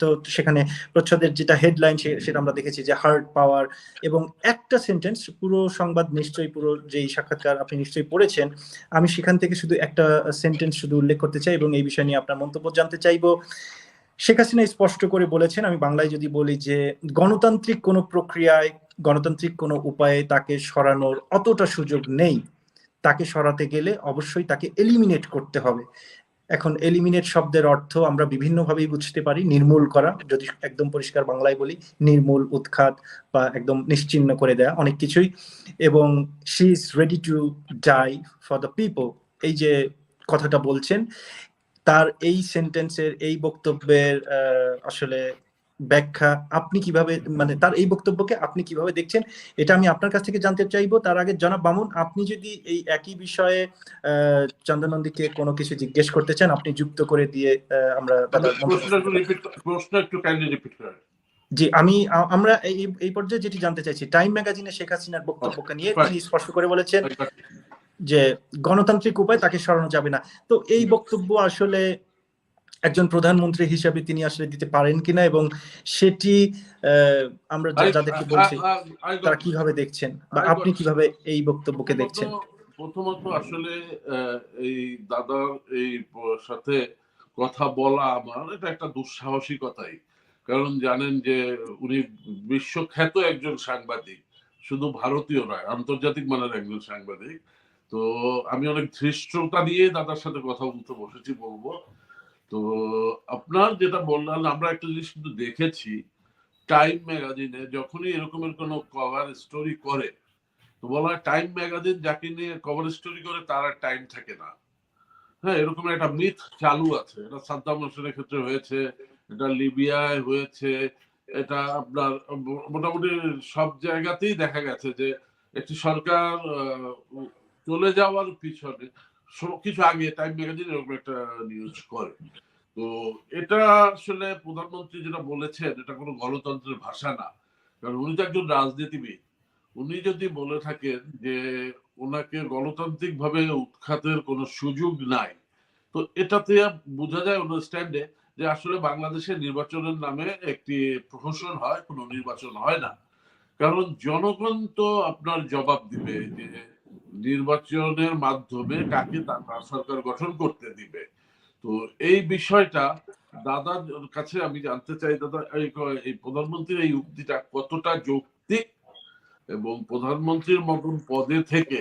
তো সেখানে প্রচ্ছদের যেটা হেডলাইন সেটা আমরা দেখেছি যে হার্ড পাওয়ার, এবং একটা সেন্টেন্স, পুরো সংবাদ নিশ্চয়ই, পুরো যেই সাক্ষাৎকার আপনি নিশ্চয়ই পড়েছেন, আমি সেখান থেকে শুধু একটা সেন্টেন্স শুধু উল্লেখ করতে চাই এবং এই বিষয় নিয়ে আপনার মন্তব্য জানতে চাইবো। শেখ হাসিনা স্পষ্ট করে বলেছেন, আমি বাংলায় যদি বলি, যে গণতান্ত্রিক কোনো প্রক্রিয়ায়, গণতান্ত্রিক কোনো উপায়ে তাকে সরানোর অতটা সুযোগ নেই, তাকে সরাতে গেলে অবশ্যই তাকে এলিমিনেট করতে হবে। এখন এলিমিনেট শব্দের অর্থ আমরা বিভিন্নভাবেই বুঝতে পারি, নির্মূল করা, যদি একদম পরিষ্কার বাংলায় বলি, নির্মূল, উৎখাত বা একদম নিশ্চিহ্ন করে দেয়া, অনেক কিছুই। এবং she is ready to die for the people, এই যে কথাটা বলছেন, তার এই সেন্টেন্সের, এই বক্তব্যের আসলে ব্যাখ্যা আপনি কিভাবে, মানে তার এই বক্তব্যকে আপনি কিভাবে দেখছেন, এটা আমি আপনার কাছ থেকে জানতে চাইবো। তার আগে জনাব মামুন, আপনি যদি এই একই বিষয়ে চন্দ্রনন্দীকে কোনো কিছু জিজ্ঞেস করতে চান, আপনি যুক্ত করে দিয়ে আমরা দাদার প্রশ্ন একটু কাইন্ডলি রিপিট করেন। জি, আমরা এই পর্যায়ে যেটি জানতে চাইছি, টাইম ম্যাগাজিনে শেখ হাসিনার বক্তব্যকে নিয়ে তিনি স্পষ্ট করে বলেছেন যে গণতান্ত্রিক উপায় তাকে সরানো যাবে না। তো এই বক্তব্য আসলে একজন প্রধানমন্ত্রী হিসাবে তিনি আসলে দিতে পারেন কিনা, এবং সেটি আমরা যাদেরকে বলছি তারা কিভাবে দেখছেন, বা আপনি কিভাবে এই বক্তব্যকে দেখছেন? প্রথমত আসলে এই দাদার এই সাথে কথা বলা আমার এটা একটা দুঃসাহসিকতাই, কারণ জানেন যে উনি বিশ্বখ্যাত একজন সাংবাদিক, শুধু ভারতীয় নয়, আন্তর্জাতিক মানের একজন সাংবাদিক। তো আমি অনেক ধৃষ্টতা নিয়ে দাদার সাথে কথা বলতে বসেছি, বলবো। তো আপনার যেটা বললেন, আমরা একটা জিনিস কিন্তু দেখেছি টাইম ম্যাগাজিনে, যখনই এরকমের কোনো কভার স্টোরি করে, তো বলা হয় টাইম ম্যাগাজিন যাকে নিয়ে কভার স্টোরি করে তার আর টাইম থাকে না। হ্যাঁ, এরকম একটা মিথ চালু আছে। এটা সাদ্দাম হোসেনের ক্ষেত্রে হয়েছে, এটা লিবিয়ায় হয়েছে, এটা আপনার মোটামুটি সব জায়গাতেই দেখা গেছে যে একটি সরকার চলে যাওয়ার পিছনে কিছু আগে টাইম ম্যাগাজিন এরকম একটা নিউজ করে। তো এটা আসলে প্রধানমন্ত্রী যেটা বলেছেন, এটা কোনো গণতন্ত্রের ভাষা না, কারণ উনি তো একজন রাজনীতিবিদ। উনি যদি বলে থাকেন যে ওনাকে গণতান্ত্রিক ভাবে উৎখাতের কোনো সুযোগ নাই, তো এটাতে বোঝা যায় ওনার স্ট্যান্ডে যে আসলে বাংলাদেশের নির্বাচনের নামে একটি প্রহসন হয়, কোনো নির্বাচন হয় না। কারণ জনগণ তো আপনার জবাব দিবে যে নির্বাচনের মাধ্যমে কাকে তার সরকার গঠন করতে দিবে। তো এই বিষয়টা দাদার কাছে আমি জানতে চাই, দাদা এই প্রধানমন্ত্রীর এই উক্তিটা কতটা যৌক্তিক, এবং প্রধানমন্ত্রীর মতন পদে থেকে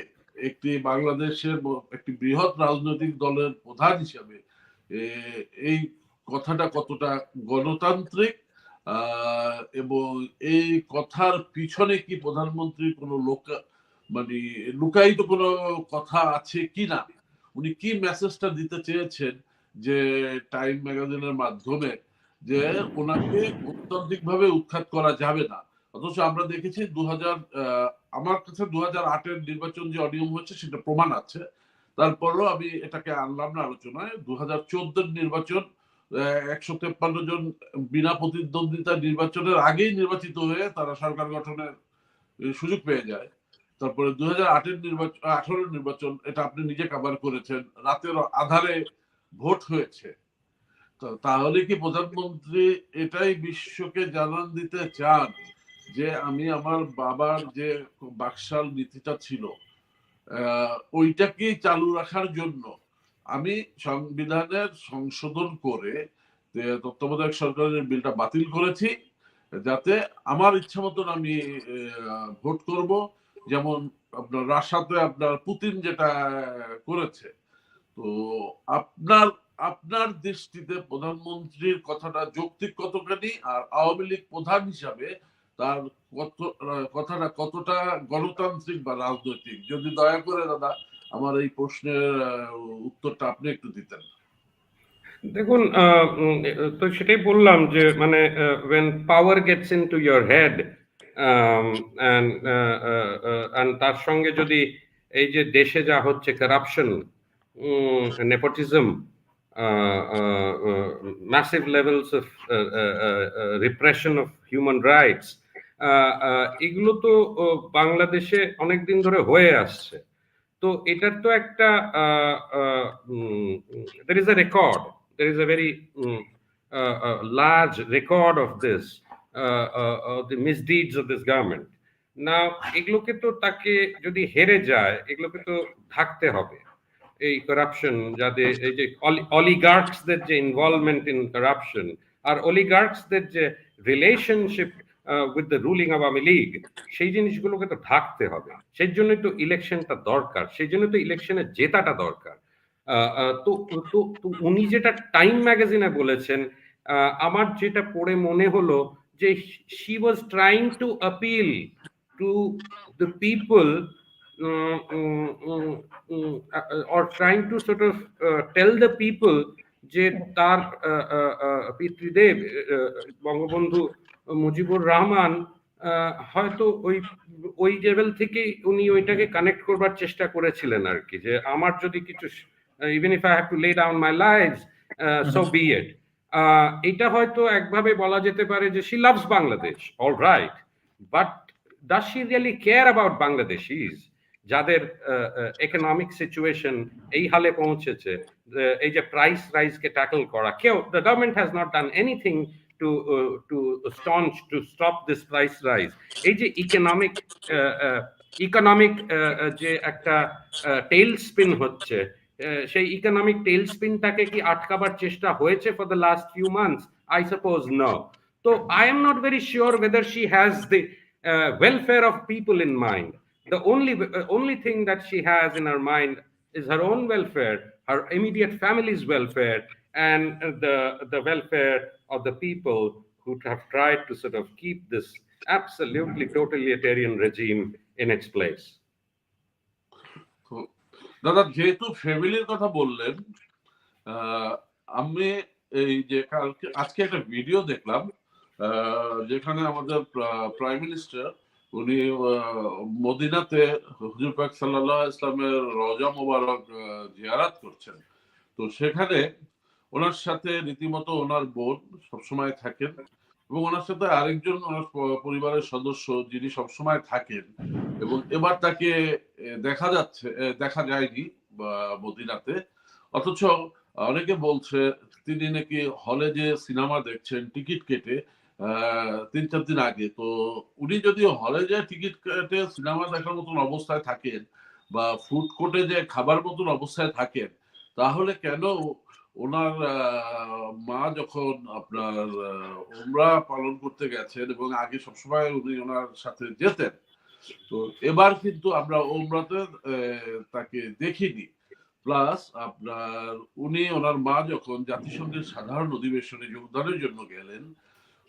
একটি বাংলাদেশের একটি বৃহৎ রাজনৈতিক দলের প্রধান হিসাবে এই কথাটা কতটা গণতান্ত্রিক, এবং এই কথার পিছনে কি প্রধানমন্ত্রীর কোনো মানে লুকায়িত কোনো কথা আছে কিনা, উনি কি মেসেজটা দিতে চেয়েছেন যে টাইম ম্যাগাজিনের মাধ্যমে যে ওনাকে গণতান্ত্রিক ভাবে উৎখাত করা যাবে না। অথচ আমরা দেখেছি আমার কাছে 2008-এর নির্বাচন যে অনিয়ম হচ্ছে সেটা প্রমাণ আছে, তারপরও আমি এটাকে আনলাম না আলোচনায়। 2014-এর নির্বাচন 153 জন বিনা প্রতিদ্বন্দ্বিতা নির্বাচনের আগেই নির্বাচিত হয়ে তারা সরকার গঠনের সুযোগ পেয়ে যায়। তারপরে 2008-এর নির্বাচন, 18-এর নির্বাচন, এটা আপনি নিজে কভার করেছেন, রাতের আধারে ভোট হয়েছে। তাহলে কি প্রধানমন্ত্রী এটাই বিশ্বকে জানান দিতে চান যে আমি আমার বাবার যে বাকশাল নীতিটা ছিল ওইটাকেই চালু রাখার জন্য আমি সংবিধানের সংশোধন করে তত্ত্বাবধায়ক সরকারের বিলটা বাতিল করেছি, যাতে আমার ইচ্ছা মতন আমি ভোট করব, যেমন আপনার রাশিয়াতে আপনার পুতিন যেটা করেছে। তো আপনার আপনার দৃষ্টিতে প্রধানমন্ত্রীর কথাটা যৌক্তিক কতখানি, আর আওয়ামী লীগ প্রধান হিসাবে তার কথাটা কতটা গণতান্ত্রিক বা রাজনৈতিক, যদি দয়া করে দাদা আমার এই প্রশ্নের উত্তরটা আপনি একটু দিতেন। দেখুন, তো সেটাই বললাম যে মানে when power gets into your head and তার সঙ্গে যদি এই যে দেশে যা হচ্ছে corruption, nepotism, massive levels of repression of human rights, এগুলো তো বাংলাদেশে অনেকদিন ধরে হয়ে আসছে। তো এটার তো একটা there is a record, there is a very large record of this the misdeeds of this government. না এগুলোকে তো তাকে যদি হেরে যায় এগুলোকে তো ঢাকতে হবে, এই করাপশন যাদের এই যে অলিগার্কসদের যে ইনভলভমেন্ট ইন করাপশন আর অলিগার্কসদের যে relationship with the ruling Awami League, সেই জিনিসগুলোকে তো ঢাকতে হবে। সেই জন্যই তো ইলেকশনটা দরকার, সেই জন্য তো ইলেকশনে জেতাটা দরকার। তো তো তো উনি যেটা টাইম ম্যাগাজিনে বলেছেন, আমার যেটা পড়ে মনে হলো যে she was trying to appeal to the people, or trying to sort of tell the people যে তার পিতৃদেব বঙ্গবন্ধু মুজিবুর রহমান হয়তো ওই লেভেল থেকে উনি ওইটাকে কানেক্ট করবার চেষ্টা করেছিলেন আর কি, যে আমার যদি কিছু even if I have to lay down my lives, so be it. এটা হয়তো একভাবে বলা যেতে পারে যে she loves Bangladesh, all right, but does she really care about Bangladeshis যাদের ইকোনমিক সিচুয়েশন এই হালে পৌঁছেছে, এই যে প্রাইস রাইজ কে ট্যাকল করা, কেউ the government has not done anything to stop this price rise. এই যে ইকোনমিক যে একটা টেইল স্পিন হচ্ছে, সেই ইকোনমিক টেইল স্পিনটাকে কি আটকাবার চেষ্টা হয়েছে for the last few months? I suppose no. So I am not very sure whether she has the welfare of people in mind. The only thing that she has in her mind is her own welfare, her immediate family's welfare, and the welfare of the people who have tried to sort of keep this absolutely totalitarian regime in its place. দাদা যেহেতু ফ্যামিলির কথা বললেন, আমি এই যে আজকে একটা ভিডিও দেখলাম যেখানে আমাদের প্রাইম মিনিস্টার উনি মদিনাতে হুজুর পাক সাল্লাল্লাহু আলাইহি ওয়াসাল্লামের রওজা মোবারক জিয়ারত করছেন। তো সেখানে ওনার সাথে রীতিমতো ওনার বোন সবসময় থাকেন এবং ওনার সাথে আরেকজন ওনার পরিবারের সদস্য যিনি সবসময় থাকেন, এবং এবার তাকে দেখা যায়নি মদিনাতে। অথচ অনেকে বলছে তিনি নাকি হলে যে সিনেমা দেখছেন টিকিট কেটে 3-4 দিন আগে, তো উনি যদি হলে যে টিকিট কেটে সিনেমা দেখার মতন অবস্থায় থাকেন বা ফুড কোর্টে যে খাবার মতন অবস্থায় থাকেন, তাহলে কেন ওনার মা যখন আপনার উমরা পালন করতে গেছেন এবং আগে সবসময় উনি ওনার সাথে যেতেন, তো এবার কিন্তু আমরা উমরাতে তাকে দেখিনি। প্লাস আপনার উনি ওনার মা যখন জাতিসংঘের সাধারণ অধিবেশনে যোগদানের জন্য গেলেন,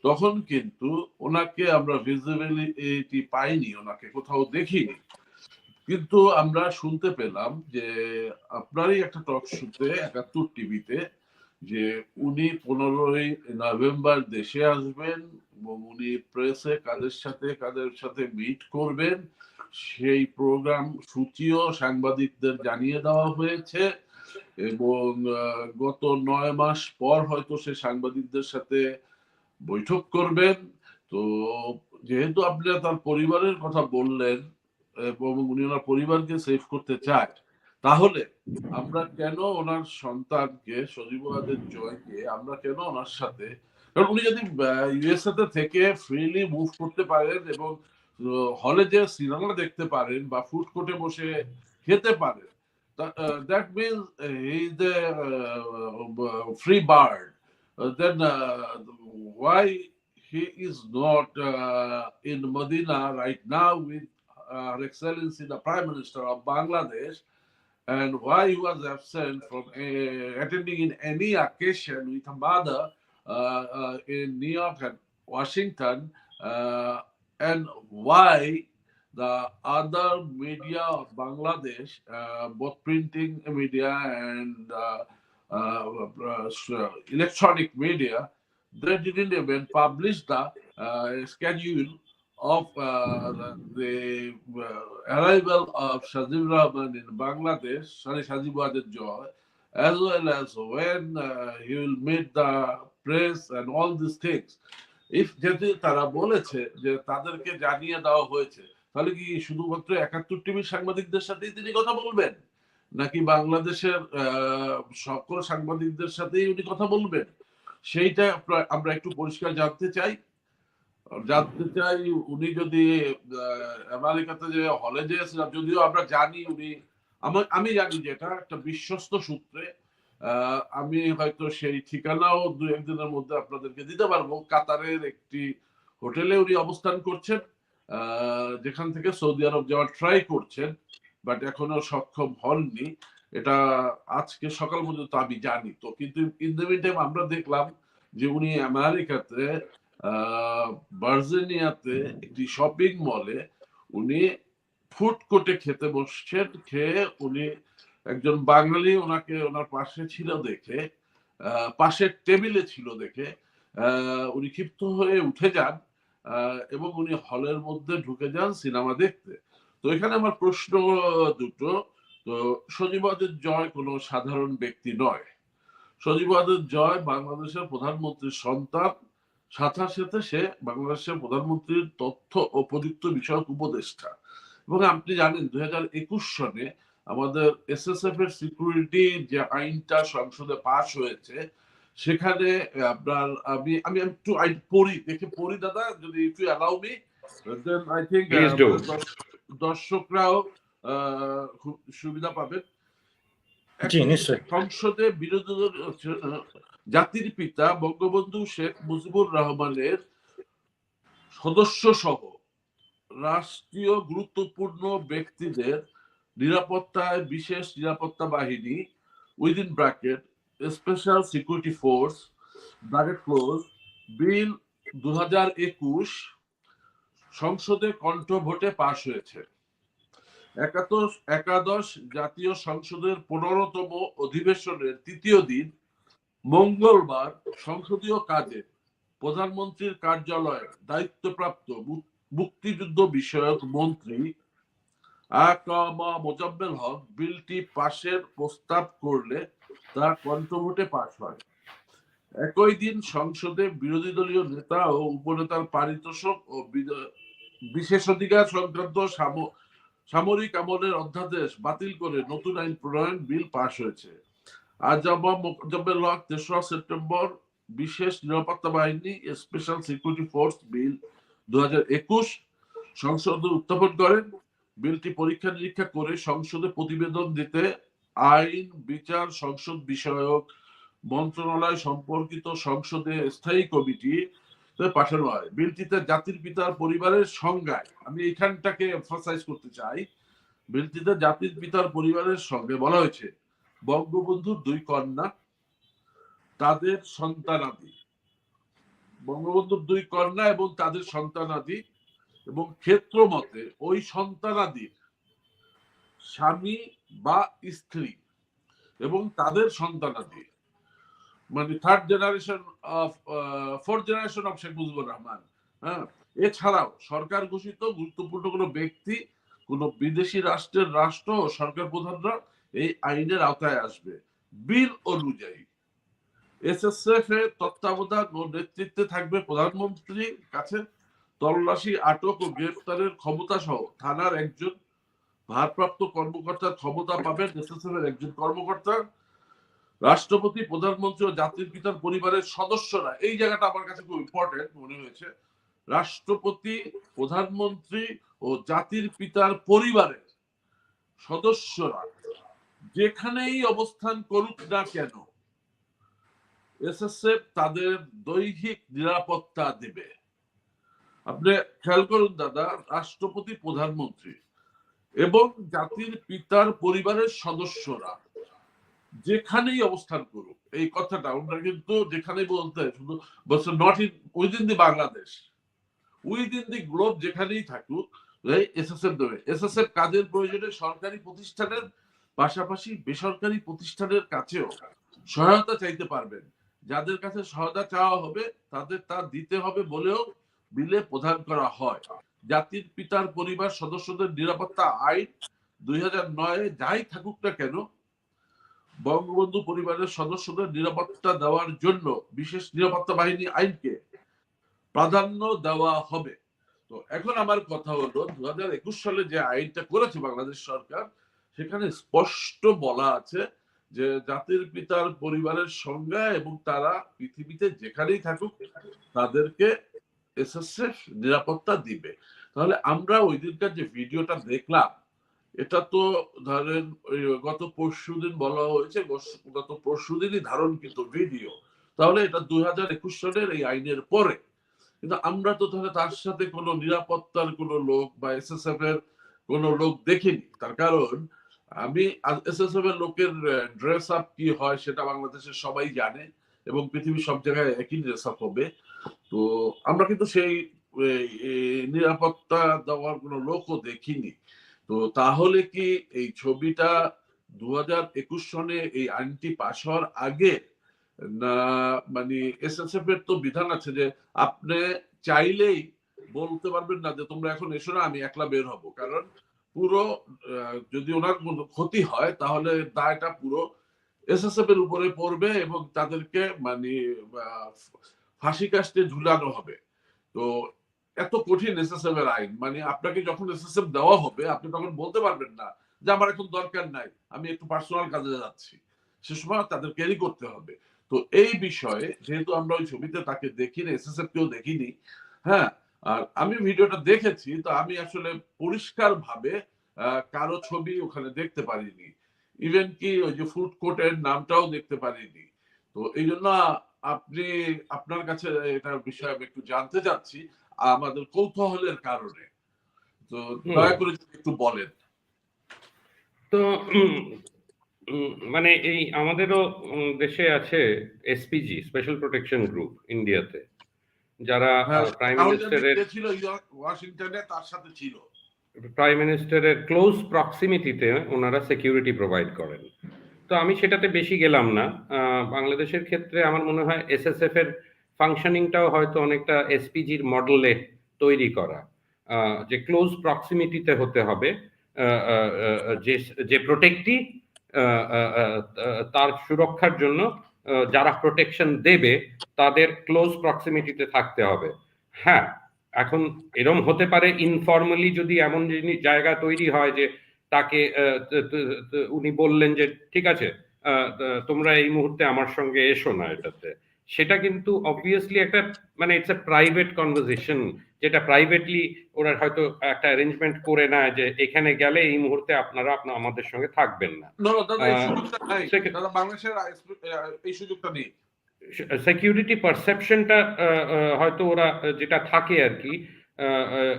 তখন কিন্তু ওনাকে আমরা ভিজিবিলিটি পাইনি, ওনাকে কোথাও দেখিনি। কিন্তু আমরা শুনতে পেলাম যে আপনারই একটা টক শোতে ৭১ টিভিতে যে উনি 15ই নভেম্বর দেশে আসবেন এবং উনি প্রেসে কাদের সাথে মিট করবেন, সেই প্রোগ্রাম সূচিও সাংবাদিকদের জানিয়ে দেওয়া হয়েছে এবং গত 9 মাস পর হয়তো সে সাংবাদিকদের সাথে বৈঠক করবেন। তো যেহেতু আপনি তার পরিবারের কথা বললেন এবং উনি ওনার পরিবারকে সেভ করতে চায়, তাহলে আমরা কেন ওনার সন্তানকে সজীবাদের জয়কে আমরা কেন ওনার সাথে, কারণ উনি যদি ইউএসএ থেকে ফ্রিলি মুভ করতে পারেন এবং হলে যে সিনেমা দেখতে পারেন বা ফুড কোর্টে বসে খেতে পারেন, that means he is a free bird. Then why he is not in Medina right now with Her Excellency the Prime Minister of Bangladesh, and why he was absent from attending in any occasion with a mother in New York and Washington, and why the other media of Bangladesh, both printing media and electronic media, they didn't even publish the schedule of the arrival of Shazib Rahman in Bangladesh, Shajibaদের Joy, as well as when he will meet the press and all these things. If যদি তারা বলেছে যে তাদেরকে জানিয়ে দেওয়া হয়েছে, তাহলে কি শুধুমাত্র ৭১ টিভির সাংবাদিকদের সাথেই তিনি কথা বলবেন, নাকি বাংলাদেশের সকল সাংবাদিকদের সাথেই উনি কথা বলবেন? সেইটা আমরা একটু পরিষ্কার জানতে চাই। জানতে চাই উনি যদি আমেরিকাতে যে হলে যে যদিও আমরা জানি উনি আমি জানি যে এটা একটা বিশ্বস্ত সূত্রে আমি হয়তো সেই ঠিকানাও দু একদিনের মধ্যে আপনাদেরকে দিতে পারবো। কাতারের একটি হোটেলে উনি অবস্থান করছেন, যেখান থেকে সৌদি আরব যাওয়ার ট্রাই করছেন, বাট এখনো সক্ষম হননি। এটা আজকে সকাল পর্যন্ত আমি জানি। তো কিন্তু ইন দ্য মিন টাইম আমরা দেখলাম যে উনি আমেরিকাতে ভার্জিনিয়াতে একটি শপিং মলে উনি ফুড কোর্টে খেতে বসছেন। খেয়ে উনি একজন বাঙালি ওনাকে ওনার পাশে ছিল দেখে, পাশের টেবিলে ছিল দেখে উনি ক্ষিপ্ত হয়ে উঠে যান এবং উনি হলের মধ্যে ঢুকে যান সিনেমা দেখতে। তো এখানে আমার প্রশ্ন দুটো। তো সজীবদের জয় কোনো সাধারণ ব্যক্তি নয়। সজীবদের জয় বাংলাদেশের প্রধানমন্ত্রীর সন্তান, সাথে সাথে সে বাংলাদেশের প্রধানমন্ত্রীর তথ্য ও প্রযুক্তি বিষয়ক উপদেষ্টা। এবং আপনি জানেন 2021 সনে আমাদের এসএসএফ এর সিকিউরিটি যে আইনটা সংসদে পাশ হয়েছে, সেখানে আপনার আমি একটু আইন পড়ি দাদা, যদি একটু allow me, then I think দর্শকরাও খুব সুবিধা পাবেন। সংসদে বিরোধী দল জাতির পিতা বঙ্গবন্ধু শেখ মুজিবুর রহমানের সদস্য সহ রাষ্ট্রীয় গুরুত্বপূর্ণ ব্যক্তিদের নিরাপত্তায় বিশেষ নিরাপত্তা বাহিনী within bracket special security force bracket close bill 2021 সংসদে কণ্ঠ ভোটে পাশ হয়েছে। একাদশ জাতীয় সংসদের 15তম অধিবেশনের তৃতীয় দিন মঙ্গলবার সংসদীয় কাজে প্রধানমন্ত্রীর কার্যালয়ের দায়িত্বপ্রাপ্ত মুক্তিযুদ্ধ বিষয়ক মন্ত্রী মোজাম্মেল হক বিলটি পাশের প্রস্তাব করলে তা কণ্ঠভোটে পাশ হয়। একই দিন সংসদে বিরোধী দলীয় নেতা ও উপনেতার পারিতোষিক ও বিশেষাধিকার সংক্রান্ত সামরিক আমলের অধ্যাদেশ বাতিল করে নতুন আইন প্রণয়ন বিল পাশ হয়েছে। আজ মোজাম্মেল হক 3রা সেপ্টেম্বর বিশেষ নিরাপত্তা বাহিনী স্পেশাল সিকিউরিটি ফোর্স বিল 2021 সংসদে উত্থাপন করেন। বিলটি পরীক্ষা নিরীক্ষা করে সংসদে প্রতিবেদন দিতে আইন বিচার সংসদ বিষয়ক মন্ত্রণালয় সম্পর্কিত সংসদে স্থায়ী কমিটি পাঠানো হয়। বিলটিতে জাতির পিতার পরিবারের সংজ্ঞায়, আমি এখানটাকে এমফাসাইজ করতে চাই, বিলটিতে জাতির পিতার পরিবারের সঙ্গে বলা হয়েছে বঙ্গবন্ধুর 2 কন্যা, তাদের সন্তানাদি, বঙ্গবন্ধুর 2 কন্যা এবং তাদের সন্তানাদি, এবং ক্ষেত্র মতে ওই সন্তানাদির স্বামী বা স্ত্রী এবং তাদের সন্তানাদি, মানে third generation of fourth generation of Sheikh Mujibur Rahman. হ্যাঁ, এছাড়াও সরকার ঘোষিত গুরুত্বপূর্ণ কোনো ব্যক্তি, কোন বিদেশি রাষ্ট্রের রাষ্ট্র ও সরকার প্রধানরা এই আইনের আওতায় আসবে। বিল অনুযায়ী এসএসএফ এর তত্ত্বাবধান ও নেতৃত্বে থাকবে প্রধানমন্ত্রীর কাছে তল্লাশি, আটক ও গ্রেফতারের ক্ষমতা সহ থানার একজন ভারপ্রাপ্ত কর্মকর্তার ক্ষমতা পাবেন এসএসএফ এর একজন কর্মকর্তা। রাষ্ট্রপতি, প্রধানমন্ত্রী ও জাতির পিতার পরিবারের সদস্যরা, এই জায়গাটা আমার কাছে খুব ইম্পর্টেন্ট মনে হয়েছে, রাষ্ট্রপতি, প্রধানমন্ত্রী ও জাতির পিতার পরিবারের সদস্যরা যেখানেই অবস্থান করুক না কেন এসএসএফ তাদের দৈহিক নিরাপত্তা দেবে। আপনি খেয়াল করুন দাদা, রাষ্ট্রপতি, প্রধানমন্ত্রী এবং জাতির পিতার পরিবারের সদস্যরা যেখানেই অবস্থান করুক, এই কথাটা আমরা কিন্তু যেখানেই বলতে শুধু বলছে not in within the Bangladesh, within the globe যেখানেই থাকুক এসএসএফ দেবে। এসএসএফ কাজের প্রয়োজনে সরকারি প্রতিষ্ঠানের পাশাপাশি বেসরকারি প্রতিষ্ঠানের কাছেও সহায়তা চাইতে পারবেন। যাদের কাছে সহায়তা চাওয়া হবে তাদের তা দিতে হবে বলেও বিলে প্রদান করা হয়। জাতির পিতার পরিবার সদস্যদের নিরাপত্তা আইন 2009 যাই থাকুক না কেন বঙ্গবন্ধু পরিবারের সদস্যদের নিরাপত্তা দেওয়ার জন্য বিশেষ নিরাপত্তা বাহিনী আইনকে প্রাধান্য দেওয়া হবে। তো এখন আমার কথা হলো 2021 সালে যে আইনটা করেছে বাংলাদেশ সরকার, সেখানে স্পষ্ট বলা আছে যে জাতির পিতার পরিবারের সংজ্ঞা এবং তারা পৃথিবীতে যেখানেই থাকুক তাদেরকে এসএসএফ নিরাপত্তা দিবে। তাহলে আমরা ওই দিনকার যে ভিডিওটা দেখলাম, এটা তো ধরেন গত পরশুদিন বলা হয়েছে, গত পরশুদিনই ধারণকৃত ভিডিও, তাহলে এটা 2021 সনের এই আইনের পরে। কিন্তু আমরা তো তাহলে তার সাথে কোনো নিরাপত্তার কোনো লোক বা এসএসএফ এর কোনো লোক দেখিনি। তার কারণ আমি এসএসএফ এর লোকের ড্রেস আপ কি হয় সেটা বাংলাদেশের সবাই জানে এবং পৃথিবীর সব জায়গায় একই ড্রেস আপ হবে। তো আমরা কিন্তু সেই নিরাপত্তা দেওয়ার কোনো লোকও দেখিনি। তো তাহলে কি এই ছবিটা 2021 সনে এই আইনটি পাশ হওয়ার আগে, না মানে এসএসএফ এর তো বিধান আছে যে আপনি চাইলেই বলতে পারবেন না যে তোমরা এখন এসো না, আমি একলা বের হব, কারণ পুরো যদি ওনার কোনো ক্ষতি হয় তাহলে দায়টা পুরো এসএসএফ এর উপরে পড়বে এবং তাদেরকে মানে ফাঁসি কাস্টে ঝুলানো হবে। তো এত কঠিন এসএসএফ এর আইন, মানে আপনাকে যখন এসএসএফ দেওয়া হবে আপনি তখন বলতে পারবেন না যে আমার এখন দরকার নাই, আমি একটু পার্সোনাল কাজে যাচ্ছি, সে সময় তাদের ক্যারি করতে হবে। তো এই বিষয়ে যেহেতু আমরা ওই ছবিতে তাকে দেখিনি, এসএসএফ কেউ দেখিনি, হ্যাঁ, আর আমি ভিডিওটা দেখেছি, তো আমি আসলে পরিষ্কার ভাবে কারো ছবি ওখানে দেখতে পারিনি, ইভেন কি ওই যে ফুড কোর্টের নামটাও দেখতে পারিনি। তো এই জন্য আপনি আপনার কাছে এটার বিষয়ে আমি একটু জানতে চাচ্ছি আমাদের কৌতূহলের কারণে, তো দয়া করে একটু বলেন। তো মানে এই আমাদেরও দেশে আছে এসপিজি, স্পেশাল প্রোটেকশন গ্রুপ ইন্ডিয়াতে, যারা প্রাইম মিনিস্টারের ওয়াশিংটনে তার সাথে ছিল, প্রাইম মিনিস্টারের ক্লোজ প্রক্সিমিটিতে ওনারা সিকিউরিটি প্রোভাইড করেন। তো আমি সেটাতে বেশি গেলাম না। বাংলাদেশের ক্ষেত্রে আমার মনে হয় এসএসএফ এর ফাংশনিংটাও হয়তো অনেকটা এসপিজির মডেলে তৈরি করা, যে ক্লোজ প্রক্সিমিটিতে হতে হবে, যে প্রোটেক্টি তার সুরক্ষার জন্য যারা প্রোটেকশন দেবে তাদের ক্লোজ প্রক্সিমিটিতে থাকতে হবে। হ্যাঁ, এখন এরম হতে পারে ইনফর্মালি যদি এমন জায়গা তৈরি হয় যে তাকে উনি বললেন যে ঠিক আছে তোমরা এই মুহূর্তে আমার সঙ্গে এসো না এটাতে, সেটা কিন্তু অবভিয়াসলি একটা মানে ইটস এ প্রাইভেট কনভারসেশন, যেটা প্রাইভেটলি ওরা হয়তো একটা অ্যারেঞ্জমেন্ট করে নেয় যে এখানে গেলে এই মুহূর্তে আপনারা আমাদের সঙ্গে থাকবেন না। এই সুযোগটা নেই। সিকিউরিটি পারসেপশনটা হয়তো ওরা যেটা থাকে আর কি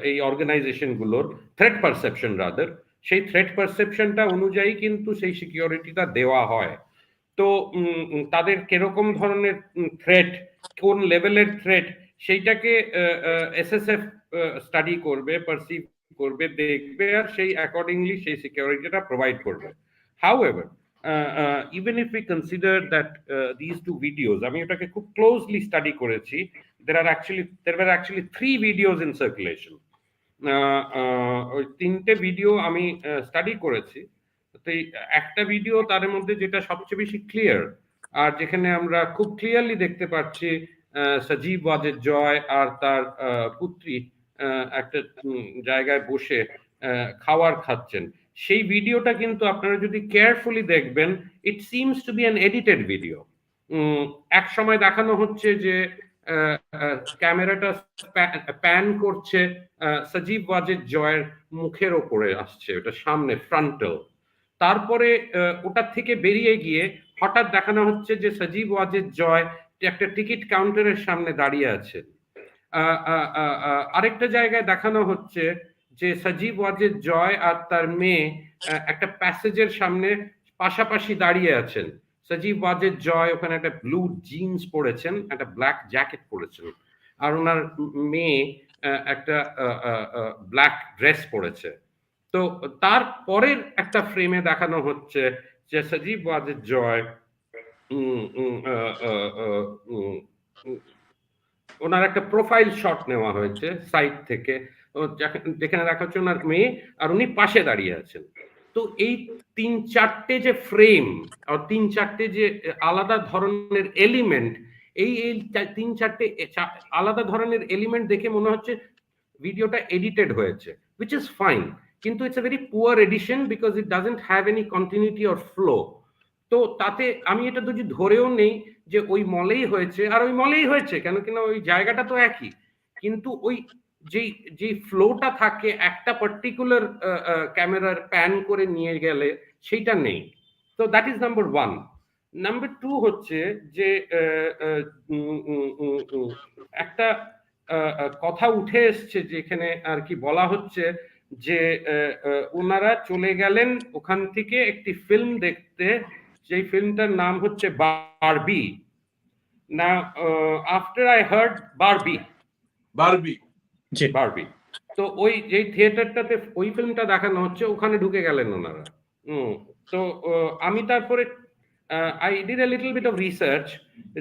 এই অর্গানাইজেশন গুলোর থ্রেট পারসেপশন রাদার, সেই থ্রেট পারসেপশনটা অনুযায়ী কিন্তু সেই সিকিউরিটিটা দেওয়া হয়। তো তাদের কিরকম ধরনের থ্রেট, কোন লেভেলের থ্রেট, সেইটাকে এসএসএফ স্টাডি করবে, পারসিভ করবে, দেখবে, আর সেই অ্যাকর্ডিংলি সেই সিকিউরিটিটা প্রোভাইড করবে। However even if we consider that these two videos, আমি ওটাকে খুব ক্লোজলি স্টাডি করেছি, there were actually 3 videos in circulation. ওই 3টে ভিডিও আমি স্টাডি করেছি। তো একটা ভিডিও তার মধ্যে যেটা সবচেয়ে বেশি ক্লিয়ার, আর যেখানে আমরা খুব ক্লিয়ারলি দেখতে পাচ্ছি সজীব ওয়াজেদ জয় আর তার পুত্রী একটা জায়গায় বসে খাবার খাচ্ছেন, সেই ভিডিওটা কিন্তু আপনারা যদি কেয়ারফুলি দেখবেন, it seems to be an edited video. এক সময় দেখানো হচ্ছে যে ক্যামেরাটা প্যান করছে সজীব ওয়াজেদ জয়ের মুখের ওপরে আসছে, ওটা সামনে ফ্রন্টাল। তারপরে ওটার থেকে বেরিয়ে গিয়ে হঠাৎ দেখানো হচ্ছে যে সজীব ওয়াজেদ জয় একটা টিকিট কাউন্টারের সামনে দাঁড়িয়ে আছেন। আরেকটা জায়গায় দেখানো হচ্ছে যে সজীব ওয়াজেদ জয় আর তার মেয়ে একটা প্যাসেজের সামনে পাশাপাশি দাঁড়িয়ে আছেন। সজীব ওয়াজেদ জয় ওখানে একটা ব্লু জিন্স পরেছেন, একটা ব্ল্যাক জ্যাকেট পরেছেন, আর ওনার মেয়ে একটা ব্ল্যাক ড্রেস পরেছে। তো তারপরের একটা ফ্রেমে দেখানো হচ্ছে যে সজীব ওয়াজেদ জয় ওনার একটা প্রোফাইল শট নেওয়া হয়েছে সাইড থেকে, যেখানে দেখা হচ্ছে ওনার মেয়ে আর উনি পাশে দাঁড়িয়ে আছেন। তো এই 3-4টে যে ফ্রেম আর 3-4টে যে আলাদা ধরনের এলিমেন্ট, এই 3-4টে আলাদা ধরনের এলিমেন্ট দেখে মনে হচ্ছে ভিডিওটা এডিটেড হয়েছে, which is fine, কিন্তু it's a very poor edition because it doesn't have any continuity or flow. তো তাতে আমি এটা ধরেও নেই যে ওই মলেই হয়েছে, আর ওই মলেই হয়েছে কেন কিনা ওই জায়গাটা তো একই, কিন্তু ওই যেই যে ফ্লোটা থাকে একটা পার্টিকুলার ক্যামেরার প্যান করে নিয়ে গেলে সেইটা নেই। তো that is number one. Number two হচ্ছে যে একটা কথা উঠে এসছে যেখানে আর কি বলা হচ্ছে যে ওনারা চলে গেলেন ওখান থেকে একটি ফিল্ম দেখতে, যেই ফিল্মটার নাম হচ্ছে বারবি। না, after I hard Barbie, G Barbie, তো ওই যে থিয়েটারটাতে ওই ফিল্মটা দেখানো হচ্ছে ওখানে ঢুকে গেলেন ওনারা। তো আমি তারপরে I did a little bit of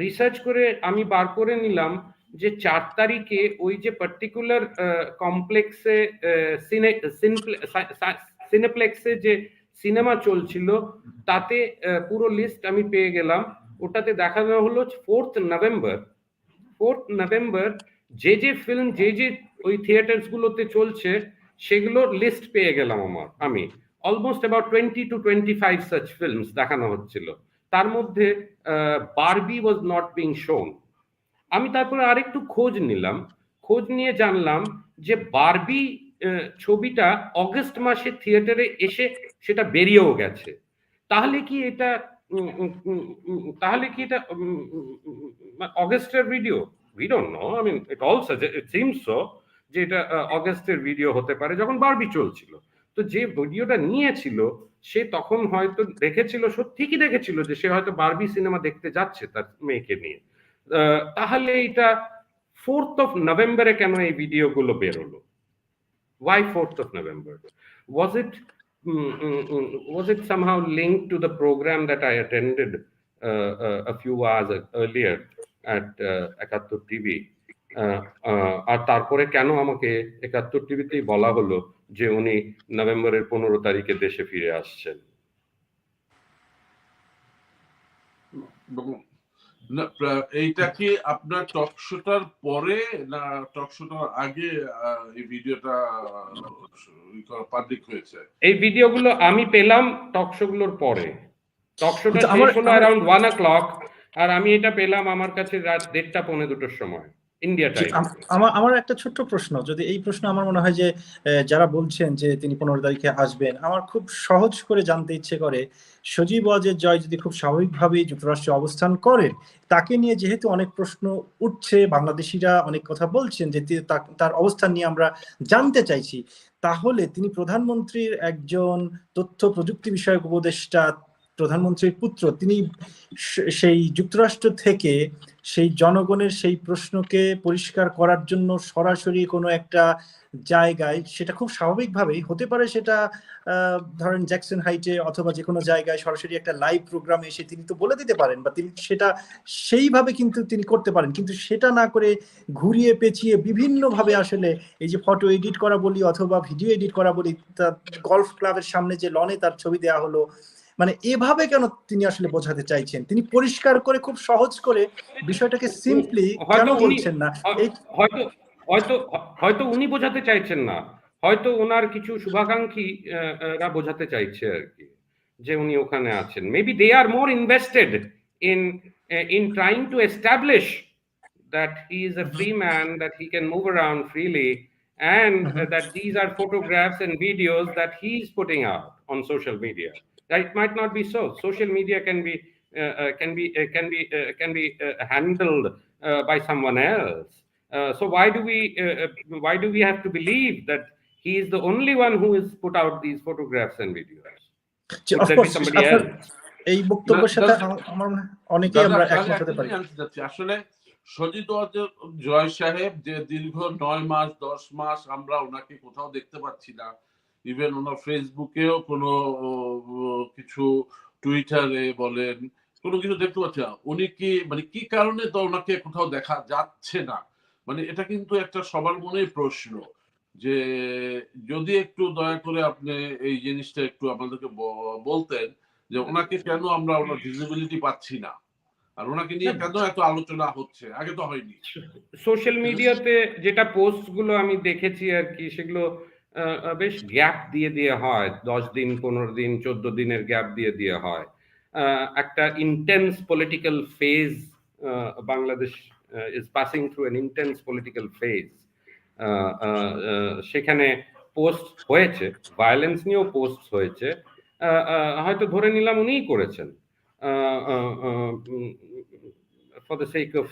research করে আমি বার করে নিলাম যে 4 তারিখে ওই যে পার্টিকুলার কমপ্লেক্সে সিনেপ্লেক্সে যে সিনেমা চলছিল তাতে পুরো লিস্ট আমি পেয়ে গেলাম। ওটাতে দেখানো হলো 4th নভেম্বর যে যে ফিল্ম যে যে ওই থিয়েটার্স গুলোতে চলছে সেগুলোর লিস্ট পেয়ে গেলাম আমি almost about 20 to 25 such films দেখানো হচ্ছিল। তার মধ্যে বারবি ওয়াজ নট বিং শোন। আমি তারপরে আরেকটু খোঁজ নিয়ে জানলাম যে বারবি ছবিটা অগস্ট মাসে থিয়েটারে এসে সেটা বেরিয়েও গেছে। তাহলে কি এটা অগস্টের video? We don't know, I mean it also it seems so যে এটা অগস্টের ভিডিও হতে পারে যখন বারবি চলছিল। তো যে ভিডিওটা নিয়েছিল সে তখন হয়তো দেখেছিল, সত্যিই দেখেছিল যে সে হয়তো বারবি সিনেমা দেখতে যাচ্ছে তার মেয়েকে নিয়ে। তাহলে এটা 4th of নভেম্বরে কেন এই ভিডিওগুলো বেরোলো? Why 4th of November? Was it somehow linked to the program that I attended a few hours earlier at একাত্তর টিভি? আর তারপরে কেন আমাকে একাত্তর টিভিতেই বলা হলো যে উনি নভেম্বরের 15 তারিখে দেশে ফিরে আসছেন? এইটা কি আপনার টক শোটার পরে না টক শোটার আগে এই ভিডিওটা পাবলিক হয়েছে? এই ভিডিওগুলো আমি পেলাম টক শো গুলোর পরে। টক শোটা শেষ হলো অ্যারাউন্ড 1 o'clock, আর আমি এটা পেলাম আমার কাছে রাত 1:30 পৌনে 2টোর সময় ইন্ডিয়া টাইম। আমার একটা ছোট্ট প্রশ্ন, যদি এই প্রশ্ন আমার মনে হয় যে যারা বলছেন যে তিনি 15 তারিখে আসবেন, আমার খুব সহজ করে জানতে ইচ্ছে করে সজীব ওয়াজেদ জয় যদি খুব স্বাভাবিকভাবেই যুক্তরাষ্ট্রে অবস্থান করেন, তাকে নিয়ে যেহেতু অনেক প্রশ্ন উঠছে, বাংলাদেশিরা অনেক কথা বলছেন যে তার অবস্থান নিয়ে আমরা জানতে চাইছি, তাহলে তিনি প্রধানমন্ত্রীর একজন তথ্য প্রযুক্তি বিষয়ক উপদেষ্টা, প্রধানমন্ত্রীর পুত্র, তিনি সেই যুক্তরাষ্ট্র থেকে সেই জনগণের সেই প্রশ্নকে পরিষ্কার করার জন্য সরাসরি কোনো একটা জায়গায়, সেটা খুব স্বাভাবিকভাবেই হতে পারে, সেটা ধরেন জ্যাকসন হাইটে অথবা যে কোনো জায়গায় সরাসরি একটা লাইভ প্রোগ্রামে এসে তিনি তো বলে দিতে পারেন, বা তিনি সেটা সেইভাবে কিন্তু তিনি করতে পারেন, কিন্তু সেটা না করে ঘুরিয়ে পেঁচিয়ে বিভিন্নভাবে আসলে এই যে ফটো এডিট করা বলি অথবা ভিডিও এডিট করা বলি, তার গলফ ক্লাবের সামনে যে লনে তার ছবি দেওয়া হলো, মানে এভাবে কেন তিনি আসলে বোঝাতে চাইছেন? তিনি পরিষ্কার করে খুব সহজ করে বিষয়টাকে সিম্পলি কেন বলছেন না? হয়তো উনি বোঝাতে চাইছেন না, হয়তো ওনার কিছু শুভাকাঙ্ক্ষী বোঝাতে চাইছে আর কি, যে উনি ওখানে আছেন। Maybe they are more invested in trying to establish that he is a free man, that he can move around freely, and that these are photographs and videos that he's putting out on social media. It might not be so. Social media can be handled by someone else. So why do we have to believe that he is the only one who has put out these photographs and videos? Could there be somebody else? এই বক্তব্যের সাথে আমার অনেকেই আমরা একমত হতে পারি। আসলে সজীব ওয়াজেদ জয় সাহেব যে দীর্ঘ 9 মাস 10 মাস আমরা ওনাকে কোথাও দেখতে পাচ্ছি না, ইভেন ওনার ফেসবুকেও কোনো কিছু, টুইটারে বলেন কোনো কিছু দেখতে পাচ্ছি না, উনি কি মানে কি কারণে তো ওনাকে কোথাও দেখা যাচ্ছে না, মানে এটা কিন্তু একটা সবার মনেই প্রশ্ন, যে যদি একটু দয়া করে আপনি এই জিনিসটা একটু আমাদেরকে বলতেন যে ওনাকে কেন আমরা ওনার ভিজিবিলিটি পাচ্ছি না, আর ওনাকে নিয়ে কেন এত আলোচনা হচ্ছে, আগে তো হয়নি। সোশ্যাল মিডিয়াতে যেটা পোস্ট গুলো আমি দেখেছি আর কি, সেগুলো বেশ গ্যাপ দিয়ে হয়, 10 দিন 15 দিন 14 দিনের গ্যাপ দিয়ে হয়। একটা intense political phase, Bangladesh is passing through an intense political phase, সেখানে পোস্ট হয়েছে, ভায়োলেন্স নিয়েও পোস্ট হয়েছে, হয়তো ধরে নিলাম উনিই করেছেন, for the sake of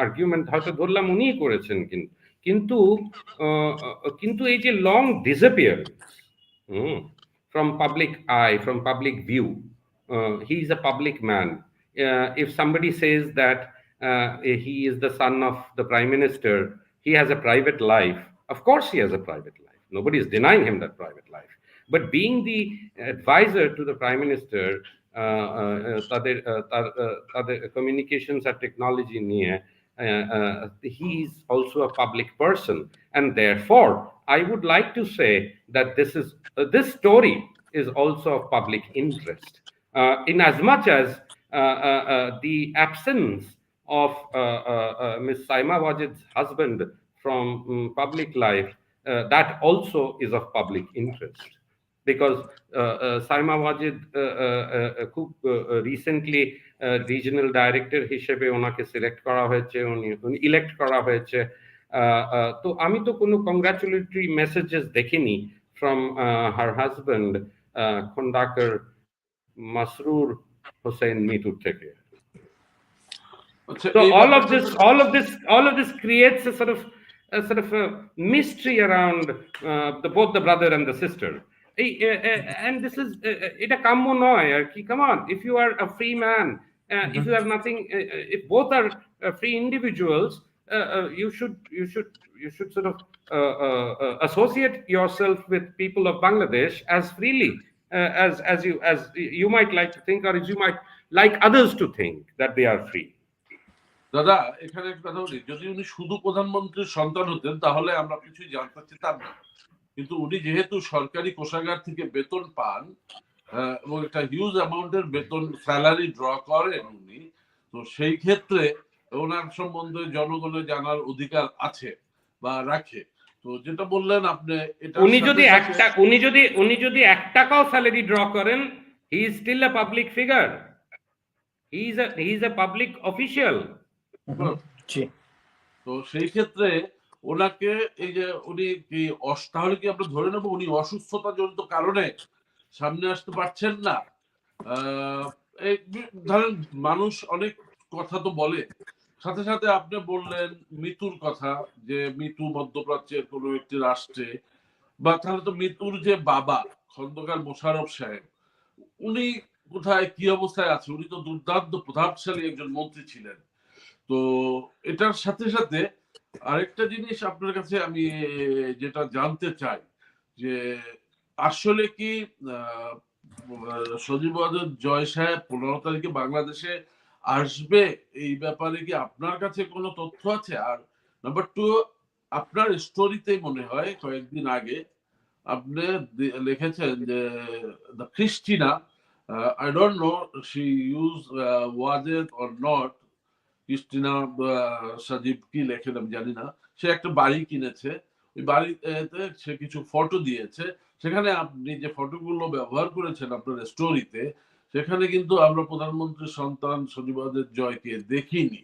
argument হয়তো ধরলাম উনিই করেছেন, কিন্তু কিন্তু এই যে long disappearance from public eye, from public view, he is a public man. If somebody says that he is the son of the prime minister, he has a private life. Of course he has a private life, nobody is denying him that private life, but being the advisor to the prime minister, তাদের communications আর technology নিয়ে, he is also a public person, and therefore I would like to say that this story is also of public interest, in as much as the absence of Ms. Saima Wajid's husband from public life, that also is of public interest, because Saima Wajid খুব recently regional director হিসেবে ওনাকে select করা হয়েছে, উনি elect করা হয়েছে। তো আমি তো কোনো কংগ্রাচুলেটরি মেসেজেস দেখিনি from her husband, Khandaker Masrur Hossain মিতুর থেকে। So all of this creates a sort of a mystery around both the brother and the sister. And this is এটা কাম্য নয় আর কি। Come on, if you are a free man, if you have nothing, if both are free individuals, you should sort of associate yourself with people of Bangladesh as freely as you might like to think, or as you might like others to think that they are free. দাদা, এখানে একটা কথা বলি, যদি উনি শুধু প্রধানমন্ত্রীর সন্তান হতেন তাহলে আমরা কিছুই জানতে চেতাম না, কিন্তু উনি যেহেতু সরকারি কোষাগার থেকে বেতন পান এবং একটা হিউজ অ্যামাউন্টের বেতন স্যালারি ড্র করেন উনি, তো সেই ক্ষেত্রে ওনার সম্বন্ধে জনগণের জানার অধিকার আছে বা রাখে। তো যেটা বললেন আপনি, এটা উনি যদি 1 টাকাও স্যালারি ড্র করেন, he is still a public figure, he is a public official. তো সেই ক্ষেত্রে ওনাকে এই যে উনি কি তাহলে কি আমরা ধরে নেবো উনি অসুস্থতা জনিত কারণে সামনে আসতে পারছেন না? এই ধরেন মানুষ অনেক কথা তো বলে, সাথে সাথে আপনি বললেন মিতুর কথা, যে মিতু মধ্যপ্রাচ্যের কোনো একটি রাষ্ট্রে, বা তাহলে তো মিতুর যে বাবা খন্দকার মোশাররফ সাহেব, উনি কোথায় কি অবস্থায় আছে? উনি তো দুর্দান্ত প্রভাবশালী একজন মন্ত্রী ছিলেন। তো এটার সাথে সাথে আরেকটা জিনিস আপনার কাছে আমি যেটা জানতে চাই, যে আসলে কি সজীব জয় সাহেব 15 তারিখে বাংলাদেশে আসবে, এই ব্যাপারে কি আপনার কাছে কোনো তথ্য আছে? আর নাম্বার 2, আপনার স্টোরিতে মনে হয় কয়েকদিন আগে আপনি লিখেছেন যে the Christina, I don't know she use was or not, Christina Sajib কি লেখেন আমি জানি না, সে একটা বাড়ি কিনেছে, ওই বাড়িতে সে কিছু ফটো দিয়েছে, সেখানে আপনি যে ফটোগুলো ব্যবহার করেছেন আপনার স্টোরিতে, সেখানে কিন্তু আমরা প্রধানমন্ত্রীর সন্তান সজীব জয়কে দেখিনি।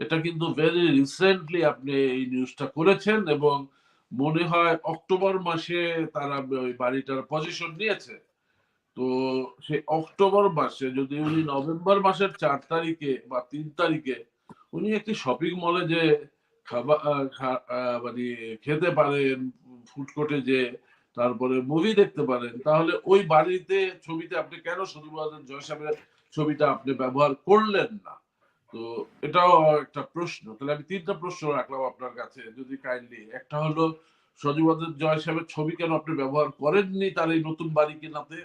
এটা কিন্তু ভেরি রিসেন্টলি আপনি এই নিউজটা করেছেন, এবং মনে হয় অক্টোবর মাসে তারা ওই বাড়িটার পজিশন নিয়েছে। তো সেই অক্টোবর মাসে যদি উনি নভেম্বর মাসের 4 তারিখে বা 3 তারিখে উনি একটি শপিং মলে যে খাবার মানে খেতে পারেন, ফুড কোর্টে যে তারপরে মুভি দেখতে পারেন, তাহলে ওই বাড়িতে ছবিতে আপনি কেন সজীব জয় সাহেবের ছবিটা আপনি ব্যবহার করলেন না? তো এটাও একটা প্রশ্ন। তাহলে আমি 3টা প্রশ্ন রাখলাম আপনার কাছে, যদি কাইন্ডলি। একটা হলো সজীব জয় সাহেবের ছবি কেন আপনি ব্যবহার করেননি তার এই নতুন বাড়ি কেনাতে?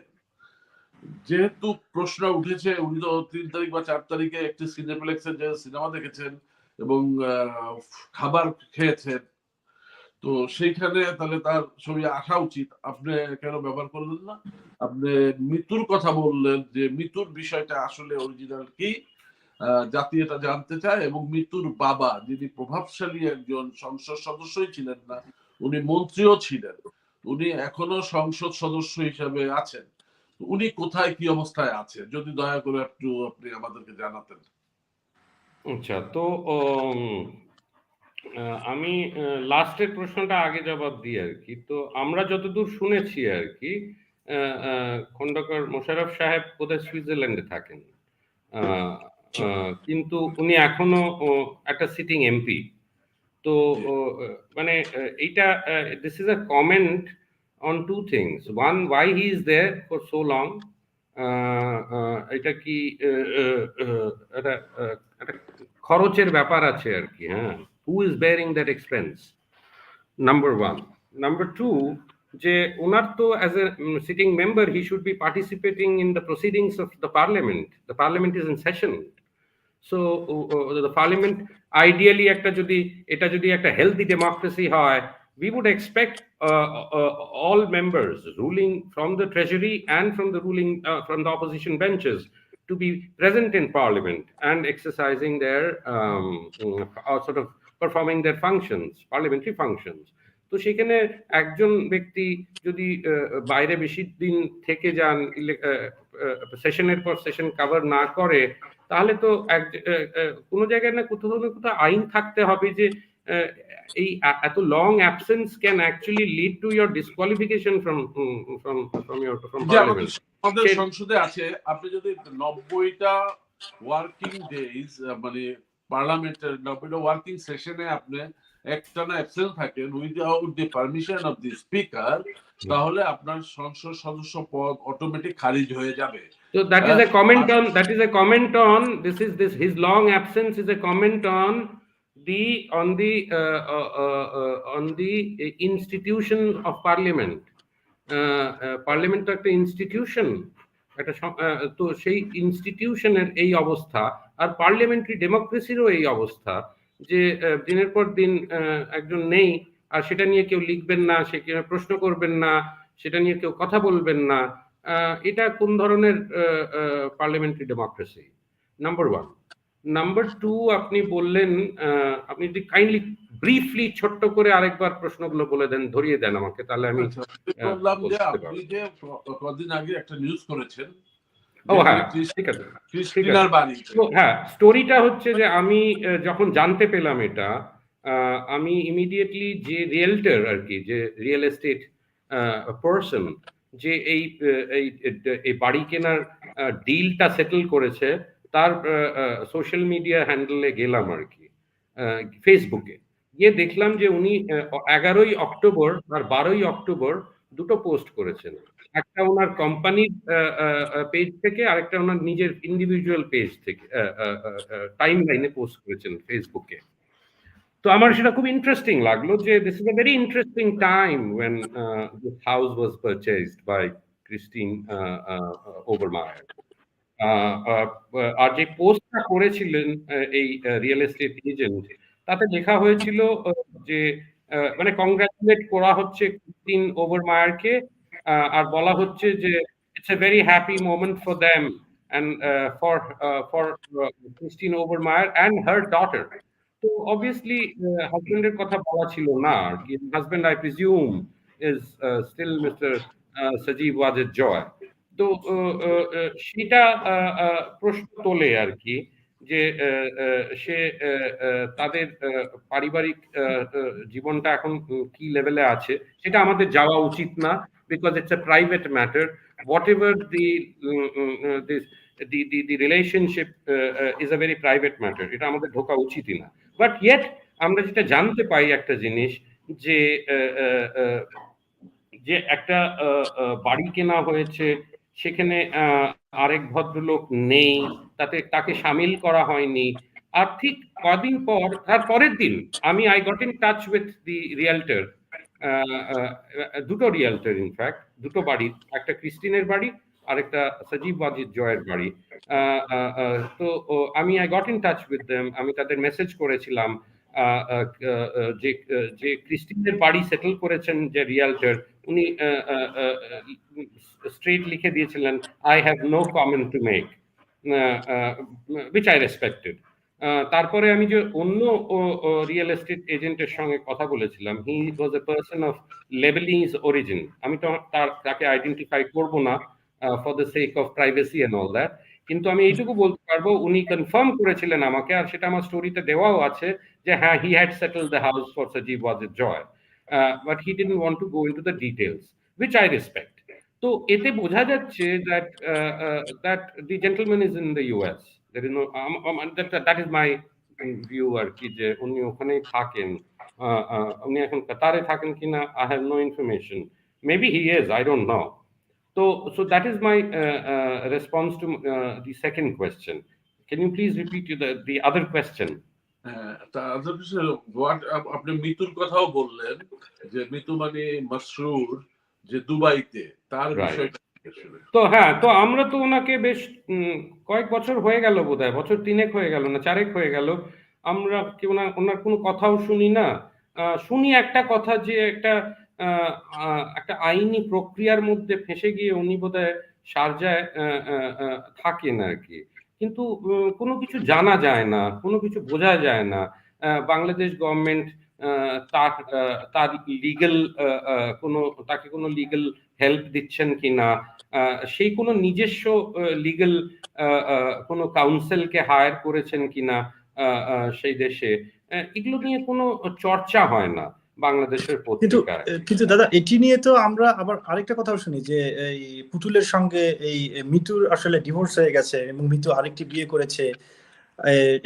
যেহেতু প্রশ্ন উঠেছে উনি তো 3 তারিখ বা 4 তারিখে একটি সিনেপ্লেক্সে যে সিনেমা দেখেছেন এবং খাবার খেয়েছেন, তো সেইখানে তাহলে তার ছবি আসা উচিত, আপনি কেন ব্যবহার করলেন না? আপনি মৃত্যুর কথা বললেন, যে মৃত্যুর বিষয়টা আসলে অরিজিনাল কি, জাতি এটা জানতে চায়, এবং মৃত্যুর বাবা যিনি প্রভাবশালী একজন সংসদ সদস্যই ছিলেন না, উনি মন্ত্রীও ছিলেন, উনি এখনো সংসদ সদস্য হিসেবে আছেন, উনি কোথায় কি অবস্থায় আছে যদি দয়া করে একটু আপনি আমাদেরকে জানাতেন। আচ্ছা, তো আমি লাস্টের প্রশ্নটা আগে জবাব দিই আর কি। তো আমরা যতদূর শুনেছি আর কি, খন্দকার মোশাররফ সাহেব বোধহয় সুইজারল্যান্ডে থাকেন, কিন্তু উনি এখনো একটা সিটিং এমপি। তো মানে এইটা, this is a comment on two things. One, why he is there for so long. এটা কি একটা একটা খরচের ব্যাপার আছে আর কি। হ্যাঁ, who is bearing that expense, number one. Number two, যে ওনার তো as a sitting member he should be participating in the proceedings of the parliament. The parliament is in session. So the parliament ideally একটা যদি এটা যদি একটা healthy democracy হয়, we would expect all members ruling from the treasury and from the ruling from the opposition benches to be present in parliament and exercising their sort of performing their functions, parliamentary functions. তো সেখানে একজন ব্যক্তি যদি বাইরে বেশি দিন থেকে যান, সেশনের পর সেশন কভার না করে, তাহলে তো কোনো জায়গায় না কোথাও না কোথাও আইন থাকতে হবে যে এই এত long absence can actually lead to your disqualification from parliament. আমাদের সংসদে আছে, আপনি যদি 90টা ওয়ার্কিং ডেজ মানে পার্লামেন্টের 90টা ওয়ার্কিং সেশনে আপনি একটানা অ্যাবসেন্ট থাকেন without the permission of the speaker, তাহলে আপনার সংসদ সদস্য পদ অটোমেটিক খারিজ হয়ে যাবে। So that is a comment on, that is a comment on this his long absence is a comment on the institution of parliament. Parliament একটা institution, একটা তো সেই ইনস্টিটিউশনের এই অবস্থা, আর পার্লামেন্টারি ডেমোক্রেসিরও এই অবস্থা যে দিনের পর দিন একজন নেই, আর সেটা নিয়ে কেউ লিখবেন না, সে প্রশ্ন করবেন না, সেটা নিয়ে কেউ কথা বলবেন না। এটা কোন ধরনের parliamentary democracy? Number one. Number two, আপনি বললেন, আপনি যদি কাইন্ডলি ব্রিফলি ছোট্ট করে আরেকবার প্রশ্নগুলো বলে দেন, ধরিয়ে দেন আমাকে, তাহলে আমি বললাম যে আপনি যে কদিন আগে একটা নিউজ করেছেন। ও হ্যাঁ, ঠিক আছে, ক্রিস্টিনার বাড়ি। হ্যাঁ, স্টোরিটা হচ্ছে যে আমি যখন জানতে পেলাম এটা, আমি ইমিডিয়েটলি যে রিয়েলটার আর কি, যে রিয়েল এস্টেট পার্সন যে এই বাড়ি কেনার ডিলটা সেটেল করেছে, তার সোশ্যাল মিডিয়া হ্যান্ডেলে গেলাম আর কি, ফেসবুকে গিয়ে দেখলাম যে উনি 11ই অক্টোবর আর 12ই অক্টোবর দুটো পোস্ট করেছেন। একটা ওনার কোম্পানির পেজ থেকে, আরেকটা ওনার নিজের ইন্ডিভিজুয়াল পেজ থেকে টাইম লাইনে পোস্ট করেছেন ফেসবুকে। তো আমার সেটা খুব ইন্টারেস্টিং লাগলো যে this is a very interesting time when this house was purchased by Christine Obermeyer. আর যে পোস্টটা করেছিলেন এই রিয়েল এস্টেট এজেন্ট, তাতে লেখা হয়েছিল যে মানে কংগ্রাচুলেট করা হচ্ছে ক্রিস্টিন ওভারমায়ারকে, আর বলা হচ্ছে যে it's a very happy moment for them and for Christine Obermeyer and her daughter. তো অবভিয়াসলি হাজবেন্ডের কথা বলা ছিল না আর কি। Husband I presume is still mister Sajib Wazed Joy. তো সেটা প্রশ্ন তোলে আর কি যে সে তাদের পারিবারিক জীবনটা এখন কি লেভেলে আছে, সেটা আমাদের যাওয়া উচিত না, because it's a private matter. What ever the relationship is a very private matter, এটা আমাদের ঢোকা উচিতই না। বাট ইয়েট আমরা যেটা জানতে পাই একটা জিনিস, যে যে একটা বাড়ি কেনা হয়েছে, সেখানে আরেক ভদ্রলোক নেই, তাকে সামিল করা হয়নি। আর ঠিক কদিন পর, তার পরের দিন আমি I got in touch with the রিয়েলটার, দুটো রিয়েলটার ইনফ্যাক্ট, দুটো বাড়ি, একটা ক্রিস্টিনের বাড়ি আর একটা সজীব ওয়াজিদ জয়ের বাড়ি। তো আমি I got in touch with them, আমি তাদের মেসেজ করেছিলাম যে ক্রিস্টিনের বাড়ি সেটেল করেছেন যে রিয়েলটার, উনি স্ট্রেট লিখে দিয়েছিলেন I have no comment to make, which I respected. তারপরে আমি যে অন্য রিয়েল এস্টেট এজেন্টের সঙ্গে কথা বলেছিলাম, he was a person of Lebanese origin, আমি তো তাকে আইডেন্টিফাই করব না for the sake of privacy and all that. কিন্তু আমি এইটুকু বলতে পারবো উনি কনফার্ম করেছিলেন আমাকে, আর সেটা আমার স্টোরিতে দেওয়াও আছে, যে হ্যাঁ, he had settled the house for Sajeeb Wazed Joy, but he didn't want to go into the details, which I respect. তো এতে বোঝা যাচ্ছে that that the gentleman is in the US. There is no that is my view আর কি, যে উনি ওখানেই থাকেন। উনি এখন কাতারে থাকেন কিনা, I have no information. Maybe he is, I don't know. So that is my response to the second question. Can you please repeat the other question? আপনি মিতুর কথাও বললেন, যে মিতু মানে মশরুর, যে দুবাইতে, তার বিষয়টা। তো হ্যাঁ, তো আমরা তো ওনাকে বেশ কয়েক বছর হয়ে গেল, বোধহয় বছর 3 হয়ে গেল না 4 হয়ে গেল, আমরা কি ওনার কোনো কথাও শুনি না। শুনি একটা কথা, যে একটা আইনি প্রক্রিয়ার মধ্যে ফেঁসে গিয়ে উনি বোধহয় শারজায় থাকেন আর কি, কিন্তু কোনো কিছু জানা যায় না, কোনো কিছু বোঝা যায় না। বাংলাদেশ গভর্নমেন্ট তার লিগ্যাল তাকে কোনো লিগ্যাল হেল্প দিচ্ছেন কিনা, সেই কোনো নিজস্ব লিগ্যাল কোনো কাউন্সিলকে হায়ার করেছেন কিনা সেই দেশে, এগুলো নিয়ে কোনো চর্চা হয় না বাংলাদেশের পত্রিকায়। কিন্তু দাদা, এটি নিয়ে তো আমরা আবার আরেকটা কথাও শুনি, যে এই পুতুলের সঙ্গে এই মিতুর আসলে ডিভোর্স হয়ে গেছে এবং মিতু আরেকটি বিয়ে করেছে,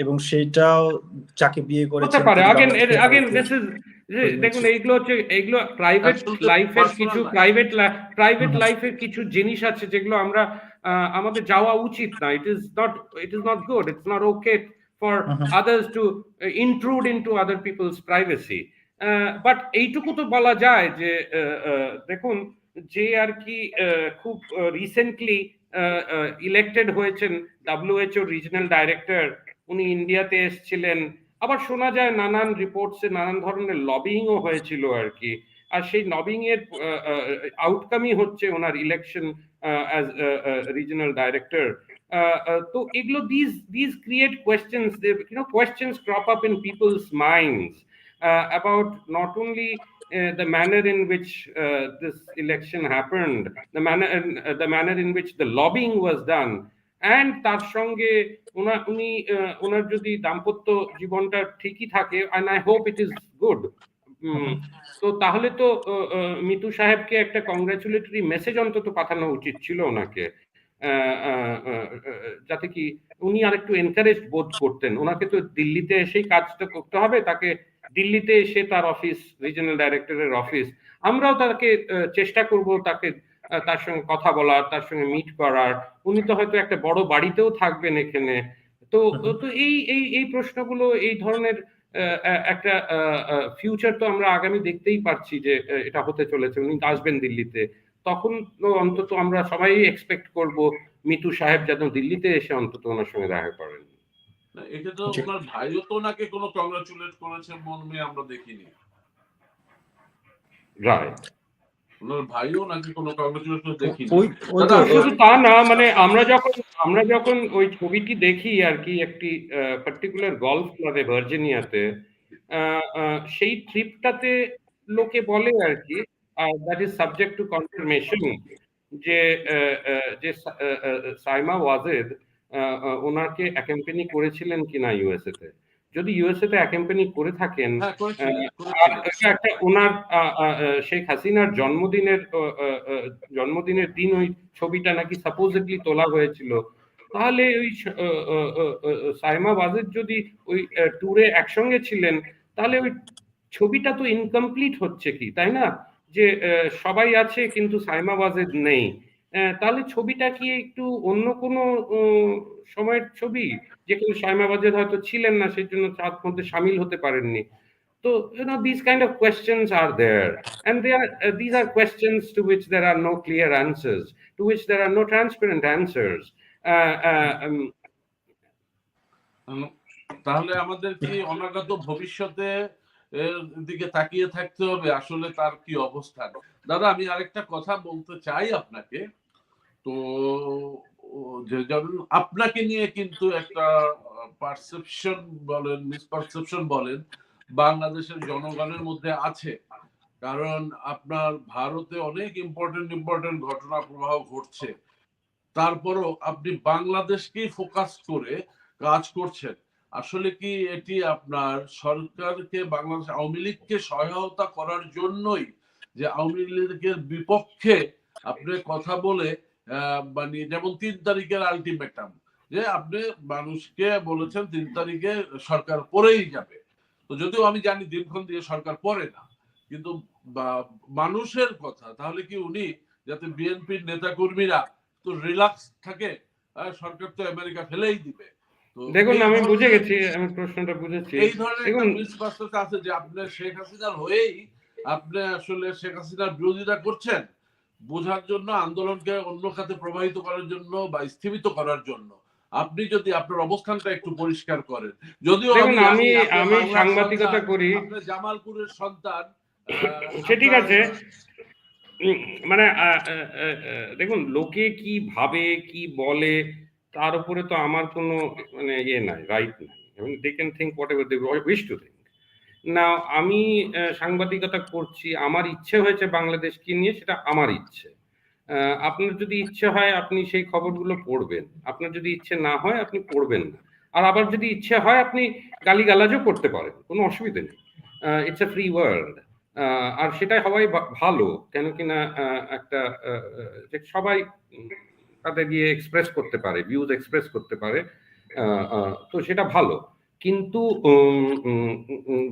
এবং সেইটাও যাকে বিয়ে হতে করেছেন পারে। তিনি দেখুন, এইগুলো প্রাইভেট লাইফের কিছু জিনিস আছে যেগুলো আমরা আমাদের যাওয়া উচিত না। It is not good, it's not okay for others to intrude into other people's privacy. But এইটুকু তো বলা যায় যে দেখুন, যে আর কি খুব রিসেন্টলি ইলেক্টেড হয়েছেন WHO রিজনাল ডাইরেক্টর, উনি ইন্ডিয়াতে এসেছিলেন। আবার শোনা যায় নানান রিপোর্টসে নানান ধরনের লবিংও হয়েছিল আর কি, আর সেই লবিং এর আউটকামই হচ্ছে ওনার ইলেকশন অ্যাজ রিজনাল ডাইরেক্টর। তো এগুলো these create questions, questions crop up in people's minds about not only the manner in which this election happened, the manner in which the lobbying was done, and তার সঙ্গে উনি ওনার যদি দাম্পত্য জীবনটা ঠিকই থাকে, and I hope it is good, তো তাহলে তো মিতু সাহেবকে একটা কংগ্রাচুলেটরি মেসেজ অন্তত পাঠানো উচিত ছিল ওনাকে, যাতে কি উনি আরেকটু এনকারেজ বোধ করতেন। ওনাকে তো দিল্লিতে এসেই কাজটা করতে হবে, তাকে দিল্লিতে এসে তার অফিস, রিজনাল ডাইরেক্টরের অফিস, আমরাও তাকে চেষ্টা করব তার সঙ্গে কথা বলার, তার সঙ্গে মিট করার। উনি তো হয়তো একটা বড় বাড়িতেও থাকবেন এখানে। তো এই প্রশ্নগুলো, এই ধরনের একটা ফিউচার তো আমরা আগামী দেখতেই পারছি যে এটা হতে চলেছে। উনি আসবেন দিল্লিতে, তখন তো অন্তত আমরা সবাই এক্সপেক্ট করব মিতু সাহেব যেন দিল্লিতে এসে অন্তত ওনার সঙ্গে দেখা করেন। এটা তো ওনার ভাইও তো ওনাকে কোনো কংগ্রাচুলেট করেছে মর্মে আমরা দেখিনি। রাইট, ওনার ভাইও নাকি কোনো কংগ্রাচুলেশন দেখিনি। শুধু তা না, মানে আমরা যখন ওই ছবিটি দেখি আর কি, একটি পার্টিকুলার গলফ ক্লাবে ভার্জিনিয়াতে, সেই ট্রিপটাতে লোকে বলে আর কি, that is subject to confirmation, যে সাইমা ওয়াজেদ ওনাকে অ্যাকম্পানি করেছিলেন কিনা ইউএসএ তে। যদি ইউএসএ তে অ্যাকম্পানি করে থাকেন, একটা ওনার শেখ হাসিনার জন্মদিনের দিন ওই ছবিটা নাকি সাপোজেডলি তোলা হয়েছিল, তাহলে ওই সাইমা ওয়াজেদ যদি ওই ট্যুরে একসঙ্গে ছিলেন, তাহলে ওই ছবিটা তো ইনকমপ্লিট হচ্ছে কি, তাই না? যে সবাই আছে কিন্তু সাইমা ওয়াজেদ নেই, তাহলে ছবিটা কি একটু অন্য কোনো সময়ের ছবি, যেখানে সাইমা ওয়াজেদ হয়তো ছিলেন না, সেই জন্য তার মধ্যে সামিল হতে পারেননি। So, these kind of questions are there, and these are questions to which there are no clear answers, to which there are no transparent answers. তাহলে আমাদের কি অনাগত ভবিষ্যতে এর দিকে তাকিয়ে থাকতে হবে, আসলে তার কি অবস্থান? দাদা, আমি আরেকটা কথা বলতে চাই আপনাকে। তো যেমন আপনাকে নিয়ে কিন্তু একটা পারসেপশন বলেন, মিসপারসেপশন বলেন, বাংলাদেশের জনগণের মধ্যে আছে। কারণ আপনার ভারতে অনেক ইম্পর্টেন্ট ঘটনা প্রবাহ ঘটছে, তারপরও আপনি বাংলাদেশকেই ফোকাস করে কাজ করছেন। আসলে কি এটি আপনার সরকারকে, বাংলাদেশ আওয়ামী লীগকে সহায়তা করার জন্যই, যে আওয়ামী লীগের বিপক্ষে আপনি কথা বলে মানে যেমন 3 তারিখের আলটিমেটাম, যে আপনি মানুষকে বলেছেন 3 তারিখে সরকার পরেই যাবে। তো যদিও আমি জানি দীর্ঘক্ষণ দিয়ে সরকার পরে না, কিন্তু মানুষের কথা, তাহলে কি উনি যাতে বিএনপির নেতা কর্মীরা তো রিল্যাক্স থাকে, সরকার তো আমেরিকা ফেলেই দিবে। তো দেখুন, আমি বুঝে গেছি, আমি প্রশ্নটা বুঝেছি। এই ধরনের একটা মিসকনসেপ্ট আছে যে আপনি শেখ হাসিনার হয়েই আপনি আসলে শেখ হাসিনার বিরোধিতা করছেন, বোঝার জন্য, আন্দোলনকে অন্য খাতে প্রবাহিত করার জন্য বা স্থিমিত করার জন্য। আপনি যদি আপনার অবস্থানটা একটু পরিষ্কার করেন, যদিও দেখুন, আমি সাংবাদিকতা করি, আপনি জামালপুরের সন্তান, সে ঠিক আছে, মানে দেখুন, লোকে কি ভাবে কি বলে তার উপরে তো আমার কোনো মানে ইয়ে নাই, রাইট নাই। They can think whatever they wish to think. না, আমি সাংবাদিকতা করছি, আমার ইচ্ছে হয়েছে বাংলাদেশকে নিয়ে, সেটা আমার ইচ্ছে। আপনার যদি ইচ্ছে হয় আপনি সেই খবরগুলো পড়বেন, আপনার যদি ইচ্ছে না হয় আপনি পড়বেন না। আর আবার যদি ইচ্ছে হয় আপনি গালিগালাজও করতে পারেন, কোনো অসুবিধা নেই। It's a free world. আর সেটাই হওয়াই ভালো, কেন কিনা একটা যে সবাই তাদের গিয়ে এক্সপ্রেস করতে পারে, ভিউজ এক্সপ্রেস করতে পারে, তো সেটা ভালো। কিন্তু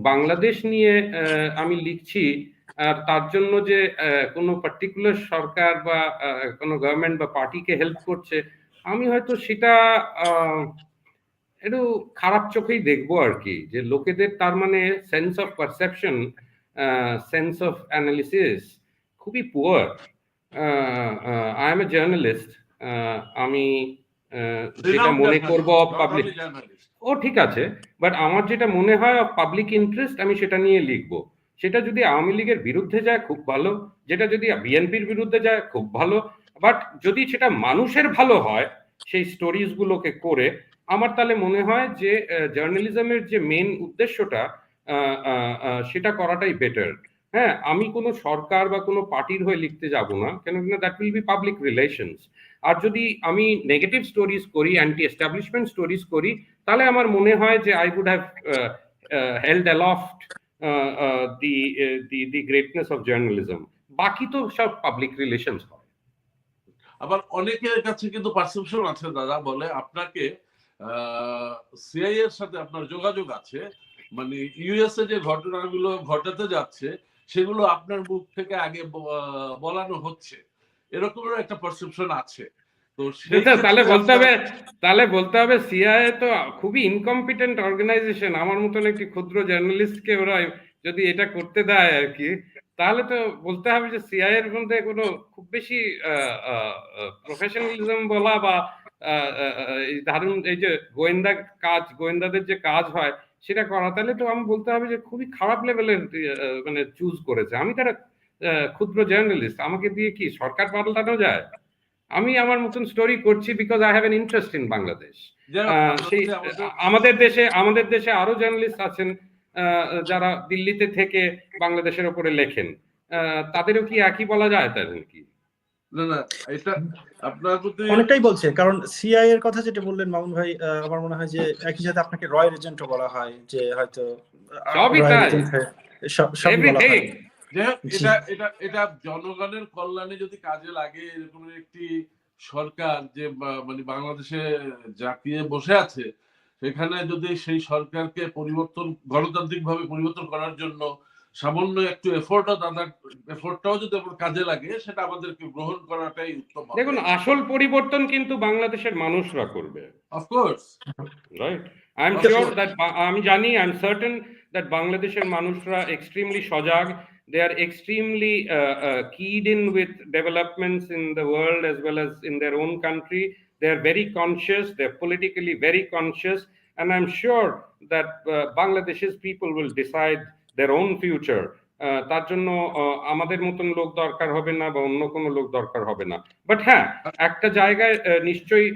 বাংলাদেশ নিয়ে আমি লিখছি, আর তার জন্য যে কোনো পার্টিকুলার সরকার বা কোনো গভর্নমেন্ট বা পার্টিকে হেল্প করছে, আমি হয়তো সেটা একটু খারাপ চোখেই দেখবো আর কি। যে লোকেদের তার মানে sense of perception, sense of analysis খুবই poor. I am a journalist, আমি যেটা মনে করবো পাবলিক, ও ঠিক আছে, বাট আমার যেটা মনে হয় অফ পাবলিক ইন্টারেস্ট আমি সেটা নিয়ে লিখবো। সেটা যদি আওয়ামী লীগের বিরুদ্ধে যায় খুব ভালো, যেটা যদি বিএনপির বিরুদ্ধে যায় খুব ভালো, বাট যদি সেটা মানুষের ভালো হয় সেই স্টোরিজ গুলোকে করে, আমার তাহলে মনে হয় যে জার্নালিজমের যে মেন উদ্দেশ্যটা সেটা করাটাই বেটার। হ্যাঁ, আমি কোনো সরকার বা কোনো পার্টির হয়ে লিখতে যাব না, কেন কিনা that will be public relations. আর যদি আমি নেগেটিভ স্টোরিজ করি, অ্যান্টি এস্টাবলিশমেন্ট স্টোরিজ করি, তাহলে আমার মনে হয় যে I would have held aloft the greatness of journalism. বাকি তো সব পাবলিক রিলেশনস হয়। আবার অনেকের কাছে কিন্তু পারসেপশন আছে দাদা, বলে আপনাকে সিআই এর সাথে আপনার যোগাযোগ আছে, মানে ইউএসএ যে ঘটনাগুলো ঘটাতে যাচ্ছে সেগুলো আপনার মুখ থেকে আগে বলানো হচ্ছে, এরকমের একটা পারসেপশন আছে। তো তাহলে বলতে হবে সিআইএ তো খুবই ইনকম্পিটেন্ট অর্গানাইজেশন। আমার মতন একটি ক্ষুদ্র জার্নালিস্টকে ওরা যদি এটা করতে দেয় আর কি, তাহলে তো বলতে হবে যে সিআইএ এর মধ্যে কোনো খুব বেশি প্রফেশনালিজম বলা বা ধরুন এই যে গোয়েন্দাদের যে কাজ হয় সেটা করা, তাহলে তো আমি বলতে হবে যে খুবই খারাপ লেভেলের মানে চুজ করেছে। আমি তারা ক্ষুদ্র জার্নালিস্ট, আমাকে দিয়ে কি সরকার পাল্টানো যায়? আমি আমার মতন স্টোরি করছি because I have an interest in Bangladesh. সেই আমাদের দেশে আরো জার্নালিস্ট আছেন যারা দিল্লিতে থেকে বাংলাদেশের উপরে লেখেন, তাদেরও কি একই বলা যায়? তাদের কি না, এটা আপনার প্রতি অনেকটাই বলছে, কারণ সিআই এর কথা যেটা বললেন মামুন ভাই, আমার মনে হয় যে একই সাথে আপনাকে রয়্যাল এজেন্টও বলা হয়, যে হয়তো সবই তাই, সবই বলা হয়। এটা জনগণের কল্যাণে যদি কাজে লাগে, এরকম একটি সরকার যে মানে বাংলাদেশে জাকিয়ে বসে আছে, সেখানে যদি সেই সরকারকে পরিবর্তন, গণতান্ত্রিক ভাবে পরিবর্তন করার জন্য সামান্য একটু এফোর্টটাও যদি কাজে লাগে, সেটা আমাদেরকে গ্রহণ করাটাই উত্তম হবে। দেখুন, আসল পরিবর্তন কিন্তু বাংলাদেশের মানুষরা করবে। Of course, right. I am sure that, আমি জানি, আই এম সার্টেন দ্যাট বাংলাদেশের মানুষরা এক্সট্রিমলি সজাগ, they are extremely keyed in with developments in the world as well as in their own country. They are very conscious, they are politically very conscious, and I'm sure that Bangladesh's people will decide their own future. তার জন্য আমাদের মতন লোক দরকার হবে না বা অন্য কোনো লোক দরকার হবে না। বাট হ্যাঁ, একটা জায়গায় নিশ্চয়ই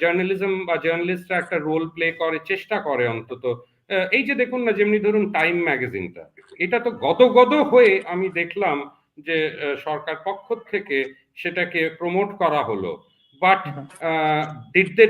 জার্নালিজম বা জার্নালিস্টরা একটা রোল প্লে করে, চেষ্টা করে অন্তত। এই যে দেখুন না, যেমনি ধরুন টাইম ম্যাগাজিনটা, এটা তো গদগদ হয়ে আমি দেখলাম যে সরকার পক্ষ থেকে সেটাকে প্রমোট করা হলো, but did they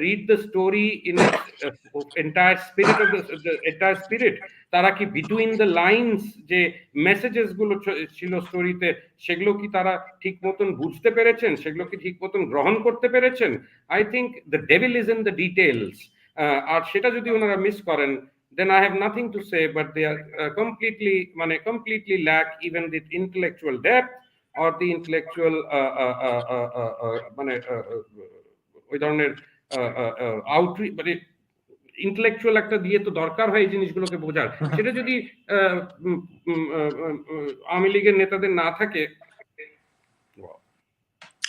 read the story in its entire spirit of the entire spirit? তারা কি between the lines যে মেসেজেস গুলো ছিল স্টোরিতে সেগুলো কি তারা ঠিক মতন বুঝতে পেরেছেন, সেগুলো কি ঠিক মতন গ্রহণ করতে পেরেছেন? I think the devil is in the details. আর সেটা যদি ওনারা মিস করেন, then I have nothing to say, but they are completely lack even the intellectual depth or the intellectual ওই ধরনের আউটরিচ, মানে ইন্টেলেকচুয়াল একটা দিয়ে তো দরকার হয় এই জিনিসগুলোকে বোঝার, সেটা যদি আওয়ামী লীগের নেতাদের না থাকে।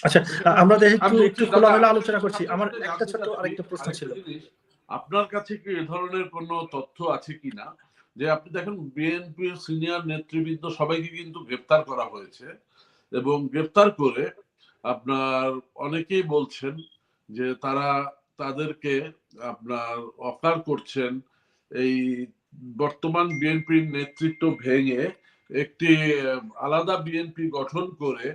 আচ্ছা, আমরা একটু খোলামেলা আলোচনা করছি। আমার একটা ছোট আরেকটা প্রশ্ন ছিল, আপনার কাছে কি এ ধরনের কোনো তথ্য আছে কিনা যে আপনি দেখেন বিএনপির সিনিয়র নেতৃবৃন্দ সবাইকে কিন্তু গ্রেফতার করা হয়েছে, এবং গ্রেফতার করে আপনার অনেকেই বলছেন যে তারা তাদেরকে আপনার অফার করছেন এই বর্তমান বিএনপির নেতৃত্ব ভেঙে একটি আলাদা বিএনপি গঠন করে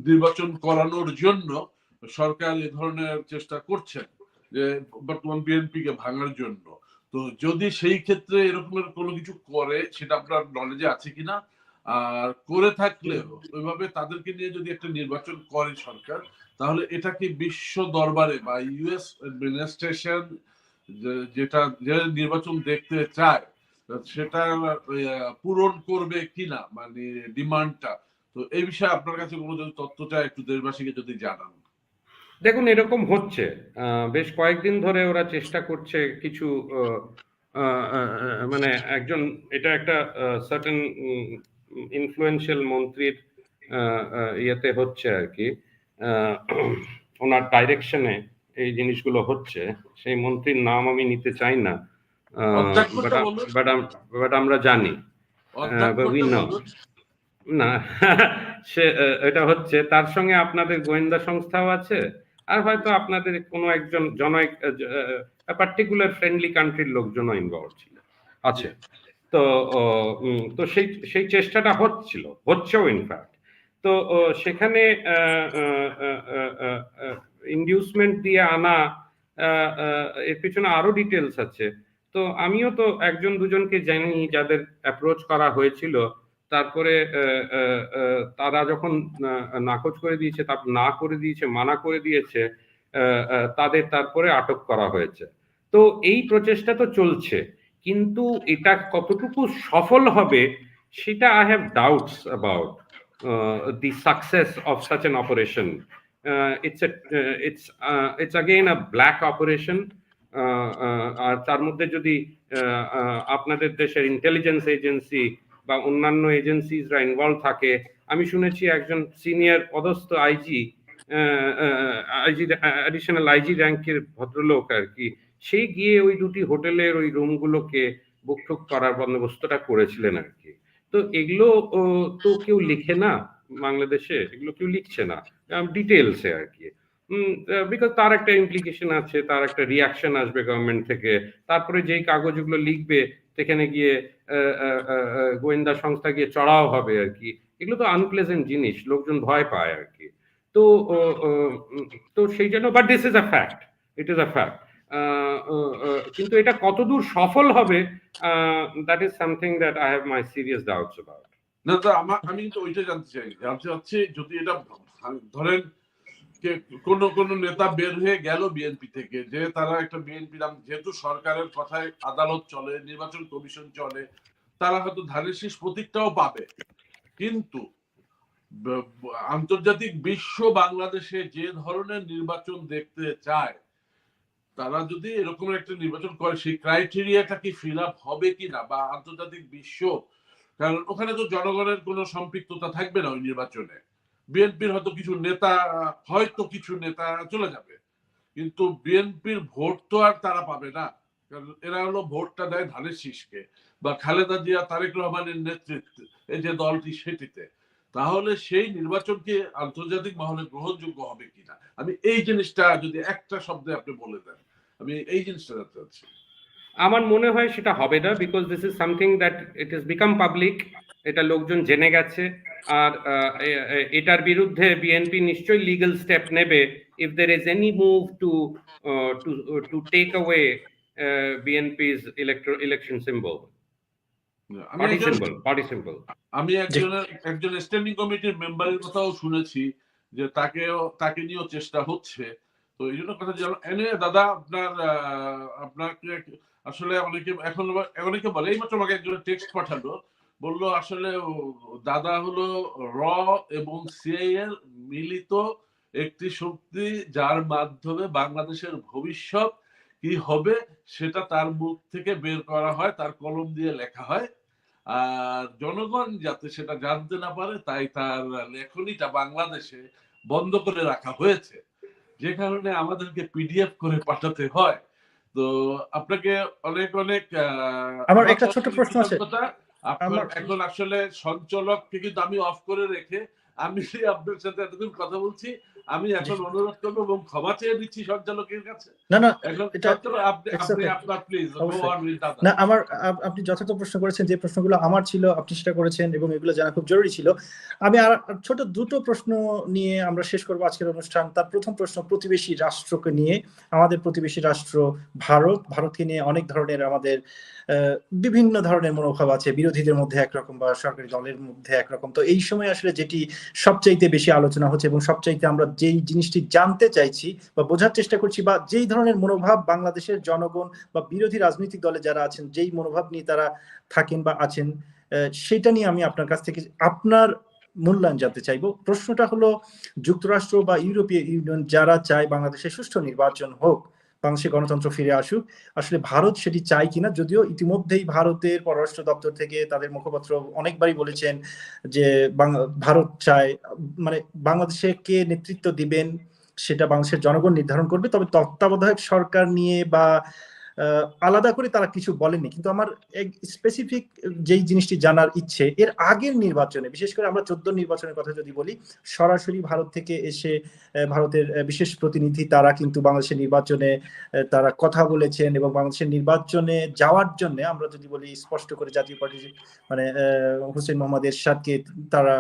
নির্বাচন করানোর জন্য সরকার এ ধরনের চেষ্টা করছেন যে বর্তমান বিএনপিকে ভাঙার জন্য। তো যদি সেই ক্ষেত্রে এরকমের কোনো কিছু করে সেটা আপনার নলেজে আছে কিনা, আর করে থাকলে ওইভাবে তাদেরকে নিয়ে যদি একটা নির্বাচন করে সরকার, তাহলে এটা কি বিশ্ব দরবারে বা ইউএস অ্যাডমিনিস্ট্রেশন যেটা যে নির্বাচন দেখতে চায় সেটা পূরণ করবে কিনা, মানে ডিমান্ডটা? তো এই বিষয়ে আপনার কাছে কোনো যদি তথ্য চায় একটু দেশবাসীকে যদি জানান। দেখুন, এরকম হচ্ছে বেশ কয়েকদিন ধরে ওরা চেষ্টা করছে কিছু মানে একজন, এটা একটা সার্টেন ইনফ্লুয়েন্সিয়াল মন্ত্রীর ইয়েতে হচ্ছে আর কি, ওনার ডাইরেকশনে এই জিনিসগুলো হচ্ছে। সেই মন্ত্রীর নাম আমি নিতে চাই না, বাট আমরা জানি না সে এটা হচ্ছে। তার সঙ্গে আপনাদের গোয়েন্দা সংস্থাও আছে, আর হয়তো আপনাদের কোনো একজন জনৈক পার্টিকুলার ফ্রেন্ডলি কান্ট্রির লোকজনও ইনভলভ ছিল আছে। তো তো সেই চেষ্টাটা হচ্ছেও ইনফ্যাক্ট। তো সেখানে ইনডিউসমেন্ট দিয়ে আনা, এর পিছনে আরো ডিটেলস আছে। তো আমিও তো একজন দুজনকে জানি যাদের অ্যাপ্রোচ করা হয়েছিল, তারপরে তারা যখন নাকচ করে দিয়েছে, না করে দিয়েছে, মানা করে দিয়েছে, তাদের তারপরে আটক করা হয়েছে। তো এই প্রচেষ্টা তো চলছে, কিন্তু এটা কতটুকু সফল হবে সেটা I have doubts about the success of such an operation. It's again a black operation. আর তার মধ্যে যদি আপনাদের দেশের ইন্টেলিজেন্স এজেন্সি বা অন্যান্য এজেন্সিসরা ইনভলভ থাকে, আমি শুনেছি একজন সিনিয়র পদস্থ আইজি অ্যাডিশনাল আইজি র্যাঙ্কের ভদ্রলোক আর কি, সেই গিয়ে ওই দুটি হোটেলের ওই রুমগুলোকে বুকঠুক করার বন্দোবস্তটা করেছিলেন আর কি। তো এগুলো তো কেউ লিখে না বাংলাদেশে, এগুলো কেউ লিখছে না ডিটেলসে আর কি, বিকজ তার একটা ইমপ্লিকেশন আছে, তার একটা রিয়াকশন আসবে গভর্নমেন্ট থেকে। তারপরে যেই কাগজগুলো লিখবে সেখানে গিয়ে গোয়েন্দা সংস্থা গিয়ে চড়াও হবে আর কি। এগুলো তো আনপ্লেজেন্ট জিনিস, লোকজন ভয় পায় আর কি। তো তো সেই জন্য, but this is a fact, it is a fact. কিন্তু এটা কতদূর সফল হবে, that is something that I have my serious doubts about. না, তো আমি তো ওইটা জানতে চাচ্ছি যদি এটা ধরেন কোন নেতা বের হয়ে গেল বিএনপি থেকে, যে তারা একটা বিএনপি নাম, যেহেতু সরকারের কথায় আদালত চলে, নির্বাচন কমিশন চলে, তারা হয়তো ধানের শীষ প্রতীকটাও পাবে, কিন্তু আন্তর্জাতিক বিশ্ব বাংলাদেশে যে ধরনের নির্বাচন দেখতে চায়, তারা যদি এরকম একটা নির্বাচন করে সেই ক্রাইটেরিয়াটা কি ফিল আপ হবে কিনা, বা আন্তর্জাতিক বিশ্ব, কারণ ওখানে তো জনগণের কোনো সম্পৃক্ততা থাকবে না ওই নির্বাচনে। বিএনপির হয়তো কিছু নেতা চলে যাবে, কিন্তু বিএনপির ভোট তো আর তারা পাবে না, কারণ এরা হলো ভোটটা দেয় ধানের শীষকে বা খালেদা জিয়া তারেক রহমানের নেতৃত্বে এই যে দলটি সেটিতে। তাহলে সেই নির্বাচন কি আন্তর্জাতিক মহলে গ্রহণযোগ্য হবে কিনা, আমি এই জিনিসটা যদি একটা শব্দে আপনি বলে দেন, আমি এই জিনিসটা জানতে চাচ্ছি। আমার মনে হয় সেটা হবে না, because this is something that it is become public, এটা লোকজন জেনে গেছে। আর এটার বিরুদ্ধে বিএনপি নিশ্চয়ই লিগ্যাল স্টেপ নেবে if there is any move to to take away BNP's election symbol, party symbol. আমি একজন স্ট্যান্ডিং কমিটির মেম্বারের কথাও শুনেছি যে তাকে নিয়েও চেষ্টা হচ্ছে। তো এই জন্য কথা এনে দাদা আপনাকে আসলে অনেকে বলে, এইমাত্র আমাকে একজন টেক্সট পাঠালো, বললো আসলে দাদা হলো র এবং সিআই এর মিলিত একটি শক্তি, যার মাধ্যমে বাংলাদেশের ভবিষ্যৎ কি হবে সেটা তার মুখ থেকে বের করা হয়, তার কলম দিয়ে লেখা হয়। আর জনগণ যাতে সেটা জানতে না পারে তাই তার লেখনীটা বাংলাদেশে বন্ধ করে রাখা হয়েছে, যে কারণে আমাদেরকে পিডিএফ করে পাঠাতে হয়। তো আপনাকে অনেক অনেক আমার একটা ছোট প্রশ্ন আছে। আপনার এখন আসলে সঞ্চালককে কিন্তু আমি অফ করে রেখে আমি আপনার সাথে এতদিন কথা বলছি, আমি এখন অনুরোধ করবো এবং ক্ষমা চেয়ে দিচ্ছি সঞ্চালকের কাছে। না এখন এটা আপনি আপনার প্লিজ না, আমার আপনি যথার্থ প্রশ্ন করেছেন, যে প্রশ্নগুলো আমার ছিল আপনি সেটা করেছেন এবং এগুলো জানা খুব জরুরি ছিল। আমি আর ছোট দুটো প্রশ্ন নিয়ে আমরা শেষ করবো আজকের অনুষ্ঠান। তার প্রথম প্রশ্ন প্রতিবেশী রাষ্ট্রকে নিয়ে। আমাদের প্রতিবেশী রাষ্ট্র ভারতকে নিয়ে অনেক ধরনের আমাদের বিভিন্ন ধরনের মনোভাব আছে, বিরোধীদের মধ্যে একরকম বা সরকারি দলের মধ্যে একরকম। তো এই সময় আসলে যেটি সবচাইতে বেশি আলোচনা হচ্ছে এবং সবচাইতে আমরা যেই জিনিসটি জানতে চাইছি বা বোঝার চেষ্টা করছি, বা যেই ধরনের মনোভাব বাংলাদেশের জনগণ বা বিরোধী রাজনৈতিক দলে যারা আছেন যেই মনোভাব নিয়ে তারা থাকেন বা আছেন, সেটা নিয়ে আমি আপনার কাছ থেকে আপনার মূল্যায়ন জানতে চাইবো। প্রশ্নটা হলো, যুক্তরাষ্ট্র বা ইউরোপীয় ইউনিয়ন যারা চায় বাংলাদেশে সুষ্ঠু নির্বাচন হোক, বাংলাদেশে গণতন্ত্র ফিরে আসুক, আসলে ভারত সেটি চায় কিনা? যদিও ইতিমধ্যেই ভারতের পররাষ্ট্র দপ্তর থেকে তাদের মুখপাত্র অনেকবারই বলেছেন যে ভারত চায়, মানে বাংলাদেশে কে নেতৃত্ব দিবেন সেটা বাংলাদেশের জনগণ নির্ধারণ করবে, তবে তত্ত্বাবধায়ক সরকার নিয়ে বা আলাদা করে তারা কিছু বলেনি। কিন্তু আমার স্পেসিফিক যেই জিনিসটি জানার ইচ্ছে, এর আগের নির্বাচনে, বিশেষ করে আমরা 14 নির্বাচনের কথা যদি বলি, সরাসরি ভারত থেকে এসে ভারতের বিশেষ প্রতিনিধি তারা কিন্তু বাংলাদেশের নির্বাচনে তারা কথা বলেছেন এবং বাংলাদেশের নির্বাচনে যাওয়ার জন্য আমরা যদি বলি স্পষ্ট করে জাতীয় পার্টি মানে হোসেন মোহাম্মদ এরশাদকে তারা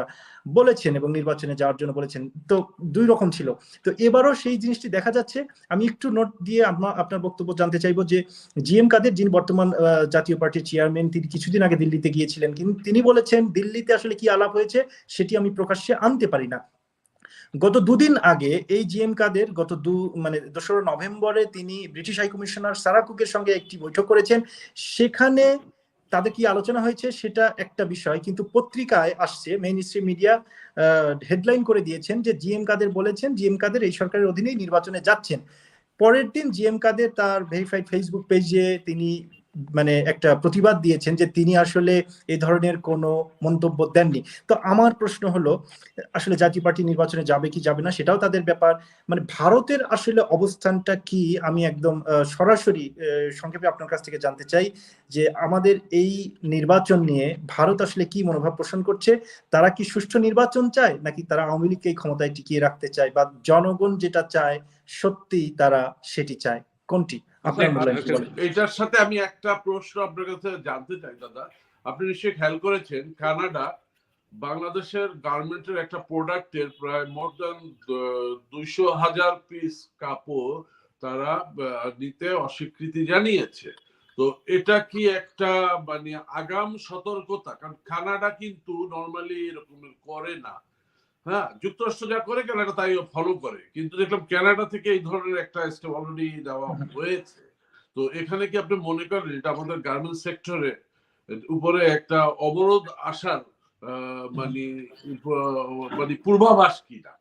বলেছেন এবং নির্বাচনে যাওয়ার জন্য বলেছেন। তো দুই রকম ছিল। তো এবারও সেই জিনিসটি দেখা যাচ্ছে। আমি একটু নোট দিয়ে আপনার বক্তব্য জানতে চাইবো যে জিএম কাদের, যিনি বর্তমান জাতীয় পার্টির চেয়ারম্যান, তিনি কিছুদিন আগে দিল্লিতে গিয়েছিলেন, কিন্তু তিনি বলেছেন দিল্লিতে আসলে কি আলাপ হয়েছে সেটি আমি প্রকাশ্যে আনতে পারি না। গত দুদিন আগে এই জিএম কাদের গত 2 নভেম্বরে তিনি ব্রিটিশ হাই কমিশনার সারা কুকের সঙ্গে একটি বৈঠক করেছেন। সেখানে তাদের কি আলোচনা হয়েছে সেটা একটা বিষয়, কিন্তু পত্রিকায় আসছে, মেইন স্ট্রিম মিডিয়া হেডলাইন করে দিয়েছেন যে জিএম কাদের বলেছেন জিএম কাদের এই সরকারের অধীনেই নির্বাচনে যাচ্ছেন। পরের দিন জিএম কাদের তার ভেরিফাইড ফেসবুক পেজে তিনি মানে একটা প্রতিবাদ দিয়েছেন যে তিনি আসলে এই ধরনের কোনো মন্তব্য দেননি। তো আমার প্রশ্ন হলো, আসলে জাতীয় পার্টি নির্বাচনে যাবে কি যাবে না সেটাও তাদের ব্যাপার। মানে ভারতের আসলে অবস্থানটা কি, আমি একদম সরাসরি সংক্ষেপে আপনার কাছ থেকে জানতে চাই যে আমাদের এই নির্বাচন নিয়ে ভারত আসলে কি মনোভাব পোষণ করছে। তারা কি সুষ্ঠু নির্বাচন চায়, নাকি তারা আওয়ামী লীগকে এই ক্ষমতায় টিকিয়ে রাখতে চায়, বা জনগণ যেটা চায় সত্যি তারা সেটি চায়, কোনটি? আপনার এটার সাথে আমি একটা প্রশ্ন আপনার কাছে জানতে চাই দাদা। আপনি নিশ্চয়ই খেয়াল করেছেন কানাডা বাংলাদেশের গার্মেন্টের একটা প্রোডাক্টের প্রায় মোর দ্যান 200,000 পিস কাপড় তারা নিতে অস্বীকৃতি জানিয়েছে। তো এটা কি একটা মানে আগাম সতর্কতা? কারণ কানাডা কিন্তু নর্মালি এরকম করে না। হ্যাঁ, যুক্তরাষ্ট্র যা করে কানাডা তাই ফলো করে, কিন্তু দেখলাম কানাডা থেকে এই ধরনের একটা স্টেপ অলরেডি দেওয়া হয়েছে। তো এখানে কি আপনি মনে করেন এটা আমাদের গার্মেন্টস সেক্টরে উপরে একটা অবরোধ আসার মানে পূর্বাভাস কিনা?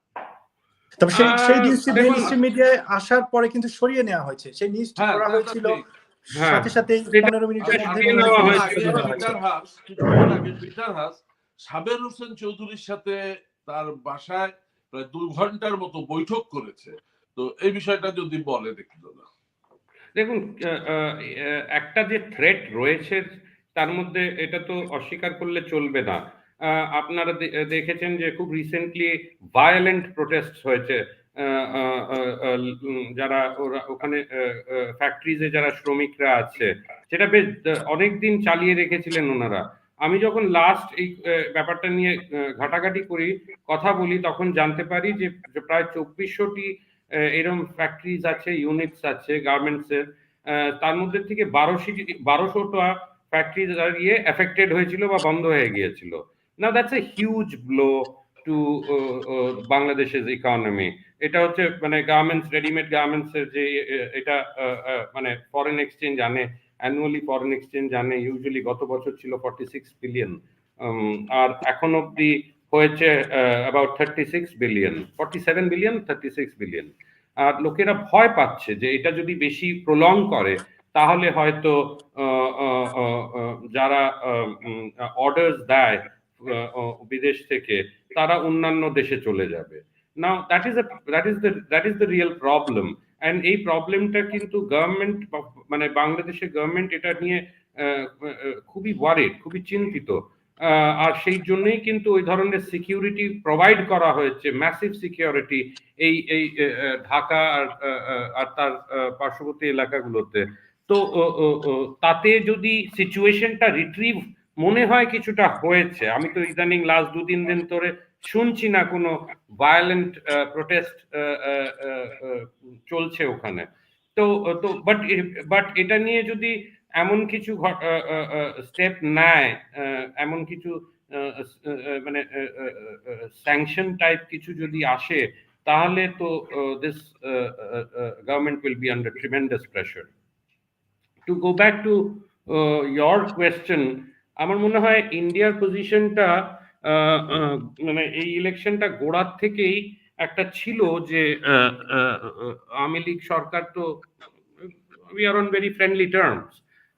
তবে সেই নিউজটি মেইন স্ট্রিম মিডিয়ায় আসার পরে কিন্তু সরিয়ে নেওয়া হয়েছে। সেই নিউজটি করা হয়েছিল সাথে সাথেই 15 মিনিটের মধ্যে পিটার হাস সাবের হোসেন চৌধুরীর সাথে তার বাসায় প্রায় 2 ঘন্টার মতো বৈঠক করেছে। তো এই বিষয়টা যদি বলে দেখি দাদা। দেখুন, একটা যে থ্রেট রয়েছে তার মধ্যে এটা তো অস্বীকার করলে চলবে না। আপনারা দেখেছেন যে খুব রিসেন্টলি ভায়োলেন্ট প্রোটেস্ট হয়েছে যারা ওখানে ফ্যাক্টরিজে যারা শ্রমিকরা আছে, সেটা বেশ অনেকদিন চালিয়ে রেখেছিলেন ওনারা। আমি যখন লাস্ট এই ব্যাপারটা নিয়ে ঘাটাঘাটি করি, কথা বলি, তখন জানতে পারি যে প্রায় 2400টি এরকম ফ্যাক্টরিজ আছে, ইউনিটস আছে গার্মেন্টসের। তার মধ্যে থেকে 1200টা ফ্যাক্টরি এফেক্টেড হয়েছিল বা বন্ধ হয়ে গিয়েছিল। Now that's a huge blow to বাংলাদেশের ইকোনমি। এটা হচ্ছে মানে গার্মেন্টস, রেডিমেড গার্মেন্টস এর যে এটা মানে ফরেন এক্সচেঞ্জ আনে, অ্যানুয়ালি ফরেন এক্সচেঞ্জ আনে ইউজুয়ালি গত বছর ছিল 46 বিলিয়ন, আর এখন অব্দি হয়েছে অ্যাবাউট 36 বিলিয়ন, 47 বিলিয়ন 36 বিলিয়ন। আর লোকেরা ভয় পাচ্ছে যে এটা যদি বেশি প্রলং করে তাহলে হয়তো যারা অর্ডার্স দেয় বিদেশ থেকে তারা অন্যান্য দেশে চলে যাবে। Now that is the real problem. And এই প্রবলেমটা কিন্তু গভর্নমেন্ট, মানে বাংলাদেশের গভর্নমেন্ট এটা নিয়ে খুবই ওয়ারিড, খুবই চিন্তিত। আর সেই জন্যই কিন্তু ওই ধরনের সিকিউরিটি প্রোভাইড করা হয়েছে, ম্যাসিভ সিকিউরিটি এই এই ঢাকা আর তার পার্শ্ববর্তী এলাকাগুলোতে। তো তাতে যদি সিচুয়েশনটা রিট্রিভ মনে হয় কিছুটা হয়েছে, আমি তো ইদানিং লাস্ট 2-3 দিন ধরে শুনছি না কোনো ভায়োলেন্ট প্রোটেস্ট চলছে ওখানে। তো তো বাট এটা নিয়ে যদি এমন কিছু স্টেপ নেয়, এমন কিছু মানে স্যাংশন টাইপ কিছু যদি আসে, তাহলে তো this government will be under tremendous pressure. To go back to your question, আমার মনে হয় ইন্ডিয়ার পজিশনটা মানে এই ইলেকশনটা গোড়ার থেকেই একটা ছিল যে আওয়ামী লীগ সরকার তো we are on very friendly terms,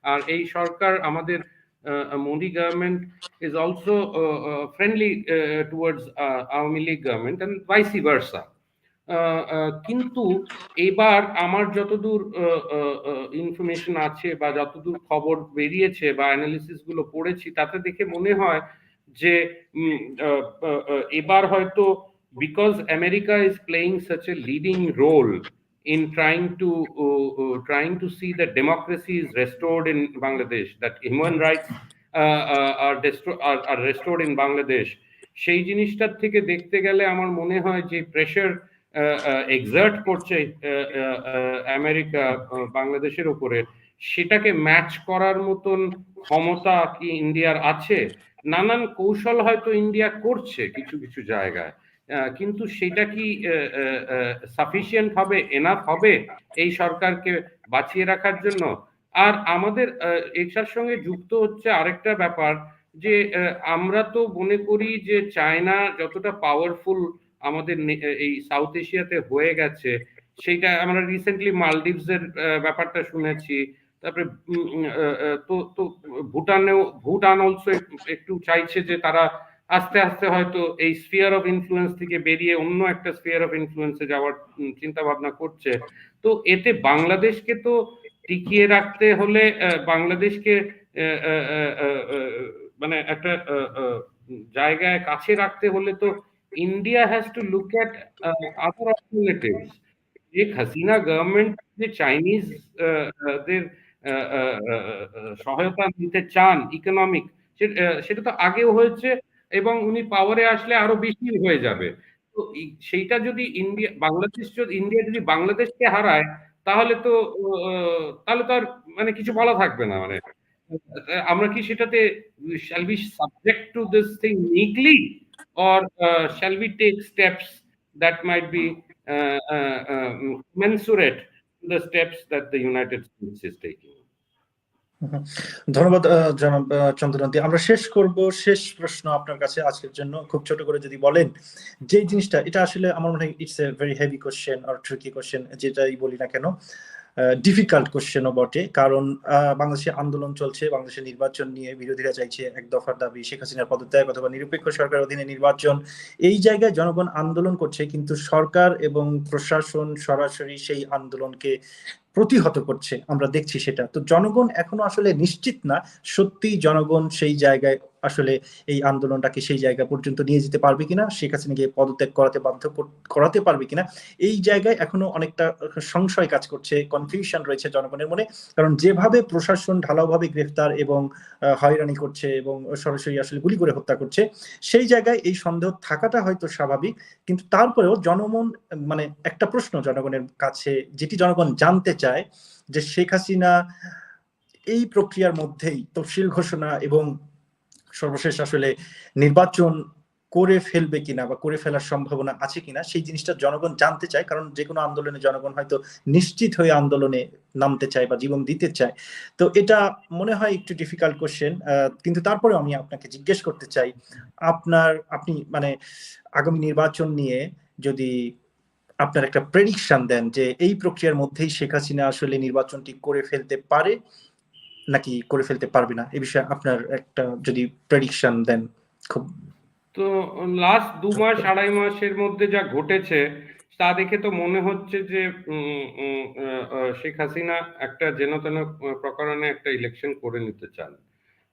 আর এই সরকার আমাদের Modi government is also friendly towards Awami League government and vice versa. কিন্তু এবার আমার যতদূর ইনফরমেশন আছে বা যতদূর খবর বেরিয়েছে বা অ্যানালিসিস গুলো পড়েছি, তাতে দেখে মনে হয় যে এবার হয়তো because America is playing such a leading role in trying to see that democracy is restored in Bangladesh, that human rights are restored in Bangladesh, সেই জিনিসটার থেকে দেখতে গেলে আমার মনে হয় যে প্রেশার এক্সার্ট করছে আমেরিকা বাংলাদেশের উপরে, সেটাকে ম্যাচ করার মতন ক্ষমতা কি ইন্ডিয়ার আছে? নানান কৌশল হয়তো ইন্ডিয়া করছে কিছু কিছু জায়গায়, কিন্তু সেটা কি সাফিসিয়েন্ট হবে, এনাফ হবে এই সরকারকে বাঁচিয়ে রাখার জন্য? আর আমাদের এটার সঙ্গে যুক্ত হচ্ছে আরেকটা ব্যাপার, যে আমরা তো মনে করি যে চায়না যতটা পাওয়ারফুল আমাদের এই সাউথ এশিয়াতে হয়ে গেছে, সেইটা আমরা রিসেন্টলি মালদ্বীপস এর ব্যাপারটা শুনেছি, তারপরে তো ভুটান অলসো একটু চাইছে যে তারা আস্তে আস্তে হয়তো এই স্ফিয়ার অফ ইনফ্লুয়েন্স থেকে বেরিয়ে অন্য একটা স্ফিয়ার অফ ইনফ্লুয়েন্সে যাওয়ার চিন্তা ভাবনা করছে। তো এতে বাংলাদেশকে তো টিকিয়ে রাখতে হলে, বাংলাদেশকে মানে একটা জায়গায় কাছে রাখতে হলে তো India has to look at other alternatives. Sheikh Hasina government যে চাইনিজ দের সহায়তা নিতে চান ইকোনমিক, সেটা তো আগেও হয়েছে এবং উনি পাওয়ারে আসলে আরো বেশি হয়ে যাবে। তো সেইটা যদি ইন্ডিয়া যদি বাংলাদেশকে হারায়, তাহলে তো আর মানে কিছু বলা থাকবে না। মানে আমরা কি সেটাতে shall we subject to this thing meekly, or shall we take steps that might be commensurate to the steps that the United States is taking? ধন্যবাদ জনাব চন্দ্রকান্তি। আমরা শেষ করব, শেষ প্রশ্ন আপনার কাছে আজকের জন্য, খুব ছোট করে যদি বলেন যে জিনিসটা, এটা আসলে আমার মনে হয় it's a very heavy question or tricky question, যেটাই বলি না কেন, ডিফিকাল্ট কোশ্চেনও বটে, কারণ বাংলাদেশে আন্দোলন চলছে, বাংলাদেশের নির্বাচন নিয়ে বিরোধীরা চাইছে এক দফার দাবি শেখ হাসিনার পদত্যাগ অথবা নিরপেক্ষ সরকার অধীনে নির্বাচন। এই জায়গায় জনগণ আন্দোলন করছে, কিন্তু সরকার এবং প্রশাসন সরাসরি সেই আন্দোলনকে প্রতিহত করছে, আমরা দেখছি সেটা। তো জনগণ এখনো আসলে নিশ্চিত না সত্যি জনগণ সেই জায়গায় আসলে এই আন্দোলনটাকে সেই জায়গা পর্যন্ত নিয়ে যেতে পারবে কিনা, শেখ হাসিনাকে পদত্যাগ করাতে বাধ্য করাতে পারবে কিনা, এই জায়গায় এখনো অনেকটা সংশয় কাজ করছে, কনফিউশন রয়েছে জনগণের মনে। কারণ যেভাবে প্রশাসন ঢালাওভাবে গ্রেফতার এবং হয়রানি করছে এবং সরাসরি আসলে গুলি করে হত্যা করছে, সেই জায়গায় এই সন্দেহ থাকাটা হয়তো স্বাভাবিক। কিন্তু তারপরেও জনমন মানে একটা প্রশ্ন জনগণের কাছে, যেটি জনগণ জানতে চায়, যে শেখ হাসিনা এই প্রক্রিয়ার মধ্যেই তফসিল ঘোষণা এবং সর্বশেষ আসলে নির্বাচন করে ফেলবে কিনা বা করে ফেলার সম্ভাবনা আছে কিনা, সেই জিনিসটা জনগণ জানতে চায়। কারণ যে কোনো আন্দোলনে জনগণ হয়তো নিশ্চিত হয়ে আন্দোলনে নামতে চায় বা জীবন দিতে চায়। তো এটা মনে হয় একটু ডিফিকাল্ট কোশ্চেন, কিন্তু তারপরে আমি আপনাকে জিজ্ঞেস করতে চাই, আপনি মানে আগামী নির্বাচন নিয়ে যদি আপনার একটা প্রেডিকশন দেন যে এই প্রক্রিয়ার মধ্যেই শেখ হাসিনা আসলে নির্বাচনটি করে ফেলতে পারে নাকি করে ফেলতে পারবে না, এই বিষয়ে আপনার একটা যদি প্রেডিকশন দেন খুব। তো লাস্ট 2 মাস 2.5 মাসের মধ্যে যা ঘটেছে তা দেখে তো মনে হচ্ছে যে শেখ হাসিনা একটা যেন তেন প্রকারণে একটা ইলেকশন করে নিতে চান।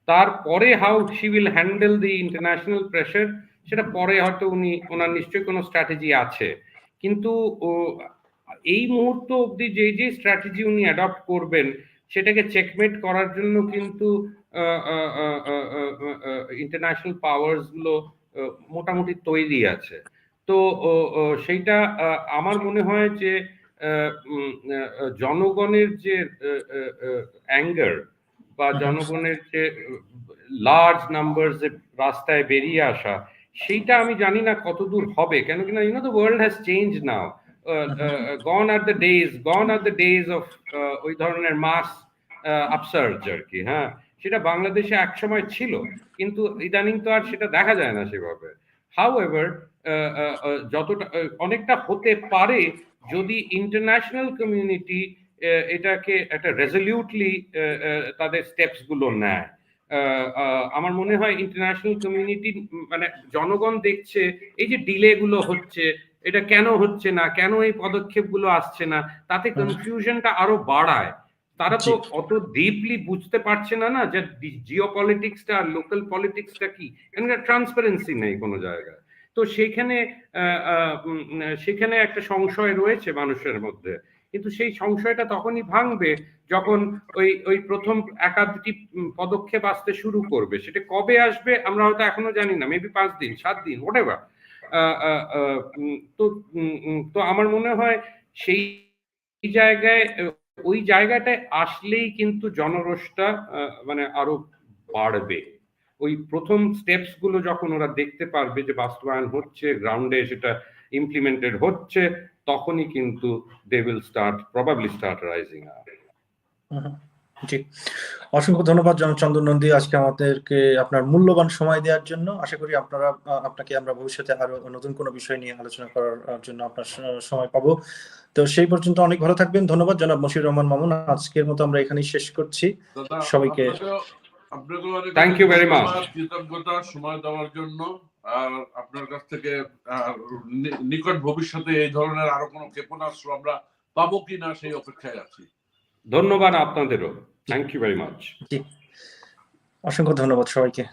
তারপরে how she will handle the international pressure, সেটা পরে হয়তো ওনার নিশ্চয়ই কোনো স্ট্র্যাটেজি আছে। কিন্তু এই মুহূর্ত অবধি যে যে স্ট্র্যাটেজি উনি অ্যাডপ্ট করবেন সেটাকে চেকমেট করার জন্য কিন্তু ইন্টারন্যাশনাল পাওয়ার্স গুলো মোটামুটি তৈরি আছে। তো সেইটা আমার মনে হয় যে জনগণের যে অ্যাঙ্গার বা জনগণের যে লার্জ নাম্বারস রাস্তায় বেরিয়ে আসা, সেইটা আমি জানি না কতদূর হবে। কেন কিনা the world has change now. Gone are the days of ওই ধরনের মাস আপসার্জ আর কি। হ্যাঁ, সেটা বাংলাদেশে একসময় ছিল, কিন্তু ইদানিং তো আর সেটা দেখা যায় না সেভাবে। হাউএভার যতটা অনেকটা হতে পারে যদি ইন্টারন্যাশনাল কমিউনিটি এটাকে একটা রেজলিউটলি তাদের স্টেপস গুলো নেয়। আমার মনে হয় ইন্টারন্যাশনাল কমিউনিটি মানে জনগণ দেখছে এই যে ডিলে গুলো হচ্ছে, এটা কেন হচ্ছে না, কেন এই পদক্ষেপ গুলো আসছে না, তাতে কনফিউশনটা আরো বাড়ায়। তারা তো অত ডিপলি বুঝতে পারছে না না যে জিও পলিটিক্সটা আর লোকাল পলিটিক্সটা কি, এখানে ট্রান্সপারেন্সি নেই কোনো জায়গায়। তো সেখানে একটা সংশয় রয়েছে মানুষের মধ্যে। কিন্তু সেই সংশয়টা তখনই ভাঙবে যখন ওই প্রথম একাধিক পদক্ষেপ আসতে শুরু করবে। সেটা কবে আসবে আমরা হয়তো এখনো জানি না, মেবি 5 দিন 7 দিন হোয়াটএভার। তো আমার মনে হয় সেই জায়গায় ওই জায়গাটায় আসলেই কিন্তু জনরোষটা মানে আরো বাড়বে। ওই প্রথম স্টেপস গুলো যখন ওরা দেখতে পারবে যে বাস্তবায়ন হচ্ছে, গ্রাউন্ডে সেটা ইমপ্লিমেন্টেড হচ্ছে, তখনই কিন্তু they will probably start rising up. জি, অসংখ্য ধন্যবাদ জনাব চন্দন নন্দী আজকে আমাদেরকে আপনার মূল্যবান সময় দেওয়ার জন্য। আশা করি আপনাকে আমরা ভবিষ্যতে আরো নতুন কোনো বিষয় নিয়ে আলোচনা করার জন্য আপনার সময় পাবো। তো সেই পর্যন্ত অনেক ভালো থাকবেন। ধন্যবাদ জনাব মশিউর রহমান মামুন। আজকের মতো আমরা এখানেই শেষ করছি। সবাইকে আপনাকে অনেক থ্যাংক ইউ ভেরি মাচ, কৃতজ্ঞতা সময় দেওয়ার জন্য। আর আপনার কাছ থেকে নিকট ভবিষ্যতে এই ধরনের আরো কোনো ক্ষেপণাস্ত্র আমরা পাবো কিনা সেই অপেক্ষায় আছি। ধন্যবাদ আপনাদেরও। Thank you very much. অসংখ্য ধন্যবাদ সবাইকে।